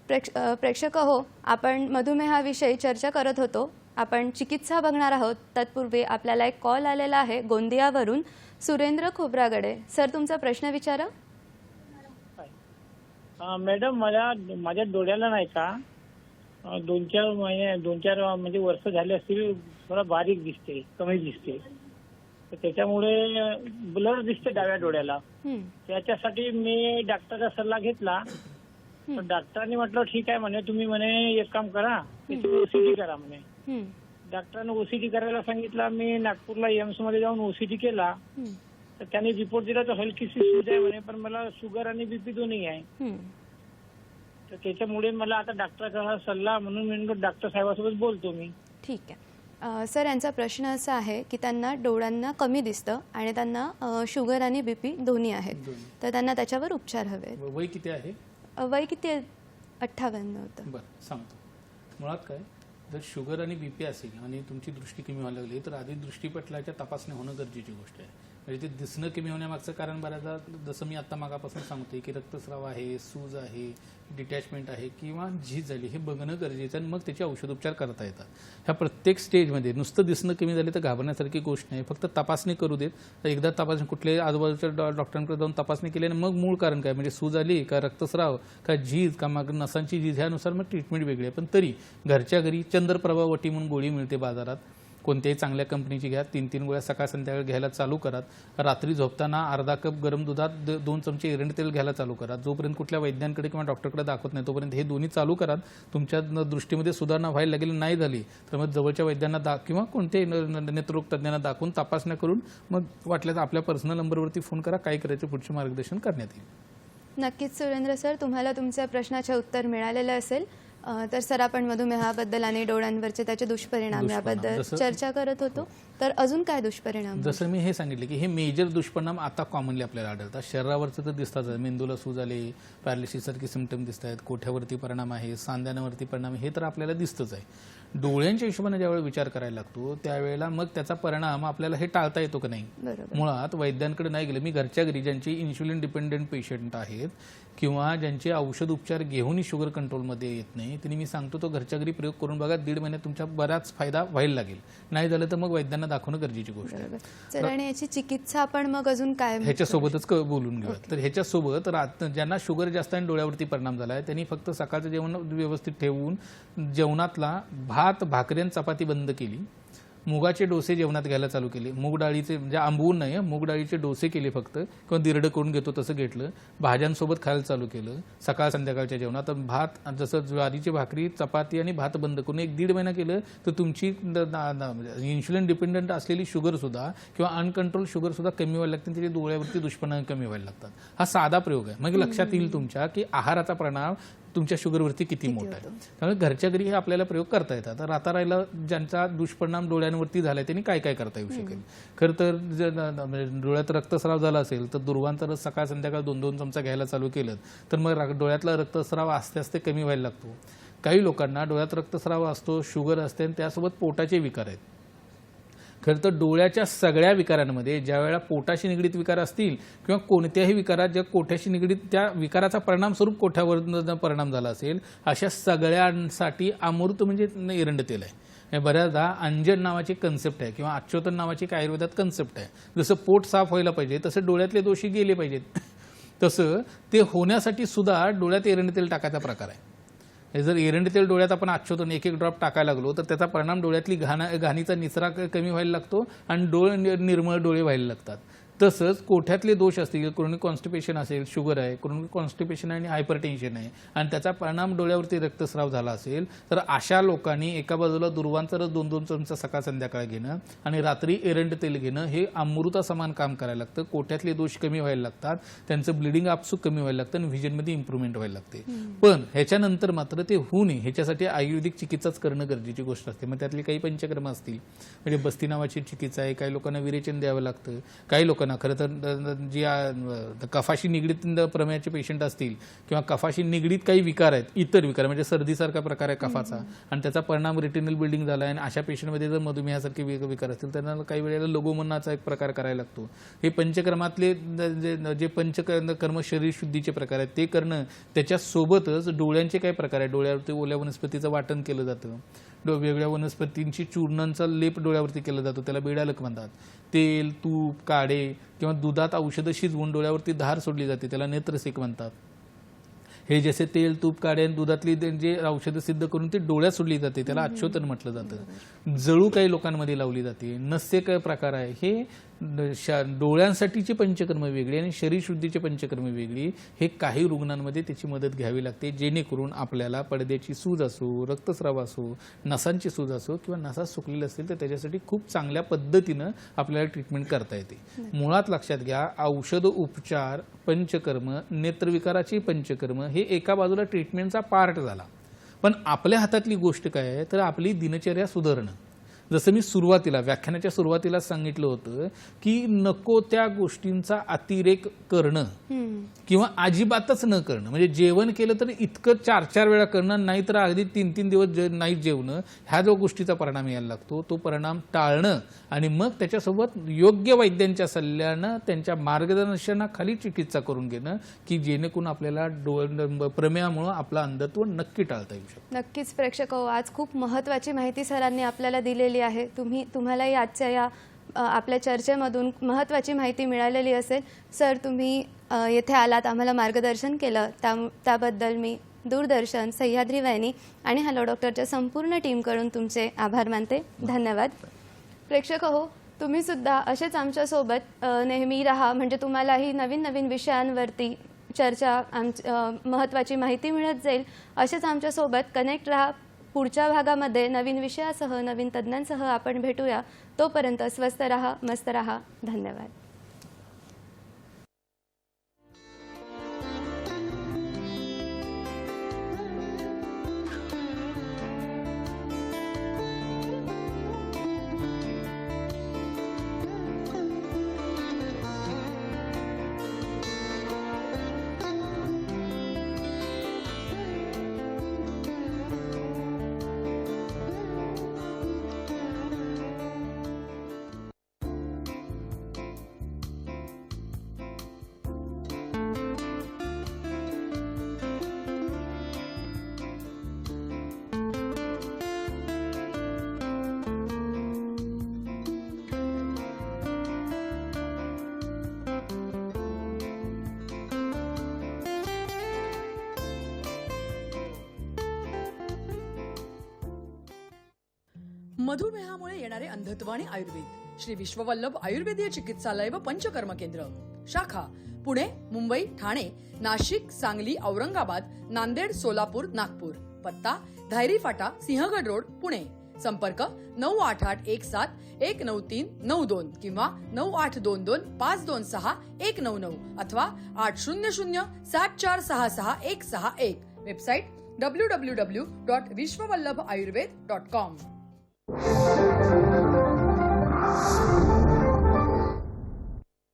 प्रेक्षक हो, आपण मधुमेहाविषयी चर्चा करत होतो. आपण चिकित्सा बघणार आहोत. तत्पूर्वी आपल्याला एक कॉल आलेला आहे गोंदियावरून, सुरेंद्र खोब्रागडे. सर, तुमचा प्रश्न विचारा. मॅडम, मला माझ्या डोळ्याला नाही का 2-4 म्हणजे वर्ष झाले असतील, थोडा बारीक दिसते, कमी दिसते, तर त्याच्यामुळे ब्लर दिसते डाव्या डोळ्याला. त्याच्यासाठी मी डॉक्टरचा सल्ला घेतला, तर डॉक्टरांनी म्हटलं ठीक आहे म्हणे, तुम्ही म्हणे एक काम करा, ओसीटी करा म्हणे. डॉक्टरांनी ओसीटी करायला सांगितलं. मी नागपूरला एम्स मध्ये जाऊन ओसीटी केला, तर त्यांनी रिपोर्ट दिला तर हलकीशी सूज आहे म्हणे, पण मला शुगर आणि बीपी दोन्ही आहे. तर त्याच्यामुळे मला आता डॉक्टरचा सल्ला म्हणून मी डॉक्टर साहेबासोबत बोलतो मी. ठीक आहे सर, यांचा प्रश्न असा आहे की त्यांना डोळ्यांना कमी दिसतं आणि त्यांना शुगर आणि बीपी दोन्ही आहेत, तर त्यांना त्याच्यावर उपचार हवे. वय किती आहे? वय किती आहे? 58 होतं. बरं, सांगतो. मुळात काय, जर शुगर आणि बीपी असेल आणि तुमची दृष्टी कमी व्हायला लागली तर आधी दृष्टीपटलाच्या तपासणी होणं गरजेची गोष्ट आहे. म्हणजे ते दिसणं कमी होण्यामागचं कारण बऱ्याचदा जसं मी आता मागापासून सांगतोय की रक्तस्राव आहे, सूज आहे, डिटॅचमेंट आहे किंवा झीज झाली, हे बघणं गरजेचं आहे. मग त्याचे औषधोपचार करता येतात. ह्या प्रत्येक स्टेजमध्ये नुसतं दिसणं कमी झाले तर घाबरण्यासारखी गोष्ट नाही. फक्त तपासणी करू देत. तर एकदा तपासणी कुठल्याही आजूबाजूच्या डॉक्टरांकडे जाऊन तपासणी केल्याने मग मूळ कारण काय, म्हणजे सूज आली का, रक्तस्राव का, झीज का, मग नसांची झीज, ह्यानुसार मग ट्रीटमेंट वेगळी आहे. पण तरी घरच्या घरी चंद्रप्रभा वटी म्हणून गोळी मिळते बाजारात, कोणत्याही चांगल्या कंपनीची घ्या. 3-3 गोळ्या सकाळ संध्याकाळ घ्यायला चालू करा. रात्री झोपताना अर्धा कप गरम दुधात 2 चमचे एरंड तेल घ्यायला चालू करा. जोपर्यंत कुठल्या वैद्यांकडे किंवा डॉक्टरकडे दाखवत नाही तोपर्यंत हे दोन्ही चालू करा. तुमच्या दृष्टीमध्ये सुधारणा व्हायला लागेल नाही झाली तर मग जवळच्या वैद्यांना किंवा कोणत्याही नेत्ररोग तज्ज्ञांना दाखवून तपासण्या करून मग वाटल्यास आपल्या पर्सनल नंबरवरती फोन करा. काय करायचं पुढचे मार्गदर्शन करण्यात येईल. नक्कीच सुरेंद्र सर, तुम्हाला तुमच्या प्रश्नाचे उत्तर मिळालेलं असेल. तर सर, आपण मधुमेहाबद्दल आणि डोळ्यांवरचे त्याचे दुष्परिणाम याबद्दल चर्चा करत होतो. तर अजून काय दुष्परिणाम होऊ जसं मी हे सांगितलं की हे मेजर दुष्परिणाम आता कॉमनली आपल्याला आढळतात. शरीरावरचं तर दिसताच आहे, मेंदूला सूज आले, पॅरालिसिससारखे सिम्पटम दिसत आहेत, कोठ्यावरती परिणाम आहे, सांध्यांवरती परिणाम आहे, हे तर आपल्याला दिसतंच आहे. डोळ्यांच्या हिशोबाने ज्यावेळी विचार करायला लागतो त्यावेळेला मग त्याचा परिणाम आपल्याला हे टाळता येतो का नाही. बरोबर. मुळात वैद्यांकडे नाही गेलं, मी घरच्या घरी ज्यांची इन्शुलिन डिपेंडेंट पेशंट आहेत किंवा ज्यांचे औषध उपचार घेऊनही शुगर कंट्रोलमध्ये येत नाही, त्यांनी मी सांगतो तो घरच्या घरी प्रयोग करून बघा, 1.5 महिन्यात तुमचा बराच फायदा व्हायला लागेल. नाही झालं तर मग वैद्यांना दाखवणं गरजेची गोष्ट आहे. बरोबर. सर, आणि याची चिकित्सा आपण मग अजून काय ह्याच्यासोबतच बोलून घेऊया. तर ह्याच्यासोबत ज्यांना शुगर जास्त आणि डोळ्यावरती परिणाम झाला आहे त्यांनी फक्त सकाळचं जेवण व्यवस्थित ठेवून जेवणातला भात, भाकरी आणि चपाती बंद केली, मुगाचे डोसे जेवणात घ्यायला चालू केले, मूग डाळीचे म्हणजे आंबवून नाही, मूग डाळीचे डोसे केले फक्त, किंवा दिरडं करून घेतो तसं घेतलं, भाज्यांसोबत खायला चालू केलं, सकाळ संध्याकाळच्या जेवणात भात, जसं ज्वारीची भाकरी, चपाती आणि भात बंद करून 1-1.5 महिना केलं तर तुमची इन्शुलिन डिपेंडंट असलेली शुगर सुद्धा किंवा अनकंट्रोल शुगर सुद्धा कमी व्हायला लागते, त्याच्या डोळ्यावरती दुष्परिणाम कमी व्हायला लागतात. हा साधा प्रयोग आहे. मग लक्षात येईल तुमच्या की आहाराचा परिणाम तुमच्या शुगरवरती किती मोठा आहे. त्यामुळे घरच्या घरी हे आपल्याला प्रयोग करता येतात. तर आता राहिला ज्यांचा दुष्परिणाम डोळ्यांवरती झालाय त्यांनी काय काय करता येऊ शकेल. खरं तर डोळ्यात रक्तस्राव झाला असेल तर दुर्वांचा रस सकाळ संध्याकाळ 2-2 चमचा घ्यायला चालू केलं तर मग डोळ्यातला रक्तस्राव आस्ते आस्ते कमी व्हायला लागतो. काही लोकांना डोळ्यात रक्तस्राव असतो, शुगर असते आणि त्यासोबत पोटाचे विकार आहेत. खरं तर डोळ्याच्या सगळ्या विकारांमध्ये ज्या वेळेला पोटाशी निगडीत विकार असतील किंवा कोणत्याही विकारात ज्या कोठ्याशी निगडीत त्या विकाराचा परिणाम स्वरूप कोठ्यावर परिणाम झाला असेल अशा सगळ्यांसाठी अमृत म्हणजे एरंड तेल आहे. बऱ्याचदा अंजन नावाची कन्सेप्ट आहे किंवा अच्युतन नावाची एक आयुर्वेदात कन्सेप्ट आहे. जसं पोट साफ व्हायला पाहिजे तसं डोळ्यातले दोषी गेले पाहिजेत, तसं ते होण्यासाठी सुद्धा डोळ्यात एरंड तेल टाकायचा प्रकार आहे. जर एरंड तेल डोळ्यात आपण आच्छोतून 1-1 ड्रॉप टाकायला लागलो तर त्याचा परिणाम डोळ्यातली घाणीचा निचरा कमी व्हायला लागतो आणि निर्मळ डोळे व्हायला लागतात. तसंच कोठ्यातले दोष असतील, क्रोनिक कॉन्स्टिपेशन असेल, शुगर आहे, क्रोनिक कॉन्स्टिपेशन आणि हायपरटेन्शन आहे आणि त्याचा परिणाम डोळ्यावरती रक्तस्राव झाला असेल तर अशा लोकांनी एका बाजूला दुर्वांचा रस 2-2 चमचा सकाळ संध्याकाळ घेणं आणि रात्री एरंड तेल घेणं हे अमृता समान काम करायला लागतं. कोठ्यातले दोष कमी व्हायला लागतात, त्यांचं ब्लिडिंग आपसूक कमी व्हायला लागतं आणि व्हिजनमध्ये इम्प्रूव्हमेंट व्हायला लागते. पण ह्याच्यानंतर मात्र ते होऊ नये ह्याच्यासाठी आयुर्वेदिक चिकित्साच करणं गरजेची गोष्ट असते. मग त्यातली काही पंचकर्म असतील, म्हणजे बस्ती नावाची चिकित्सा आहे, काही लोकांना विरेचन द्यावं लागतं, काही लोकांना खरं तर जी कफाशी निगडीत प्रमेयाचे पेशंट असतील किंवा कफाशी निगडीत काही विकार आहेत, इतर विकार म्हणजे सर्दीसारखा प्रकार आहे कफाचा आणि त्याचा परिणाम रेटिनल बिल्डिंग झाला आहे आणि अशा पेशंटमध्ये जर मधुमेहासारखे विकार असतील त्यांना काही वेळेला लघुमनाचा एक प्रकार करायला लागतो. हे पंचकर्मातले जे पंचकर्म शरीर शुद्धीचे प्रकार आहेत ते करणं, त्याच्यासोबतच डोळ्यांचे काही प्रकार आहेत. डोळ्यावरती ओल्या वनस्पतीचं वाटण केलं जातं, वेगवेगळ्या वनस्पतींची चूर्णांचा लेप डोळ्यावरती केला जातो, त्याला बेडालक म्हणतात. तेल, तूप, काढे किंवा दुधात औषधं शिजवून डोळ्यावरती धार सोडली जाते, त्याला नेत्रसेक म्हणतात. हे जसे तेल, तूप, काढे आणि दुधातली जे औषधं सिद्ध करून ती डोळ्यात सोडली जाते त्याला अच्युतन म्हटलं जातं. जळू काही लोकांमध्ये लावली जाते, नस्य काय प्रकार आहे. हे डोळ्यांसाठीची पंचकर्म वेगळी आणि शरीर शुद्धीचे पंचकर्म वेगळी. हे काही रुग्णांमध्ये त्याची मदत घ्यावी लागते जेणेकरून आपल्याला पडद्याची सूज असो, रक्तस्राव असो, नसांची सूज असो किंवा नसा सुकलेली असतील तर त्याच्यासाठी खूप चांगल्या पद्धतीनं आपल्याला ट्रीटमेंट करता येते. मुळात लक्षात घ्या, औषध उपचार, पंचकर्म, नेत्रविकाराची पंचकर्म हे एका बाजूला ट्रीटमेंटचा पार्ट झाला, पण आपल्या हातातली गोष्ट काय आहे तर आपली दिनचर्या सुधारणं. जसं मी सुरुवातीला व्याख्यानाच्या सुरुवातीला सांगितलं होतं की नको त्या गोष्टींचा अतिरेक करणं किंवा अजिबातच न करणं. म्हणजे जेवण केलं तर इतकं 4-4 वेळा करणं, नाहीतर अगदी 3-3 दिवस नाही जेवणं, ह्या जो गोष्टीचा परिणाम यायला लागतो तो परिणाम टाळणं आणि मग त्याच्यासोबत योग्य वैद्यांच्या सल्ल्यानं त्यांच्या मार्गदर्शनाखाली चिकित्सा करून घेणं की जेणेकरून आपल्याला प्रमेयामुळं आपलं अंधत्व नक्की टाळता येऊ शकतं. नक्कीच प्रेक्षक हो, आज खूप महत्त्वाची माहिती सरांनी आपल्याला दिलेली आहे. तुम्हालाही आजच्या या आपल्या चर्चेमधून महत्त्वाची माहिती मिळालेली असेल. सर, तुम्ही येथे आलात, आम्हाला मार्गदर्शन केलं, त्याबद्दल मी दूरदर्शन, सह्याद्री वाहिनी आणि हॅलो डॉक्टरच्या संपूर्ण टीमकडून तुमचे आभार मानते. धन्यवाद. प्रेक्षक हो, तुम्ही सुद्धा असेच आमच्यासोबत नेहमी राहा, म्हणजे तुम्हालाही नवीन नवीन विषयांवरती चर्चा, महत्त्वाची माहिती मिळत जाईल. असेच आमच्यासोबत कनेक्ट राहा. पुढच्या भागामध्ये नवीन विषयासह, नवीन तज्ज्ञांसह आपण भेटूया. तोपर्यंत स्वस्थ राहा, मस्त राहा. धन्यवाद. मधुमेहामुळे येणारे अंधत्व आणि आयुर्वेद श्री विश्ववल्लभ आयुर्वेदीय चिकित्सालय व पंचकर्म केंद्र शाखा पुणे मुंबई ठाणे नाशिक सांगली औरंगाबाद नांदेड सोलापूर नागपूर पत्ता धायरी फाटा सिंहगड रोड पुणे संपर्क 9881719392 किंवा 9822526199 अथवा 80074666161 वेबसाईट www.vishwavallabhayurved.com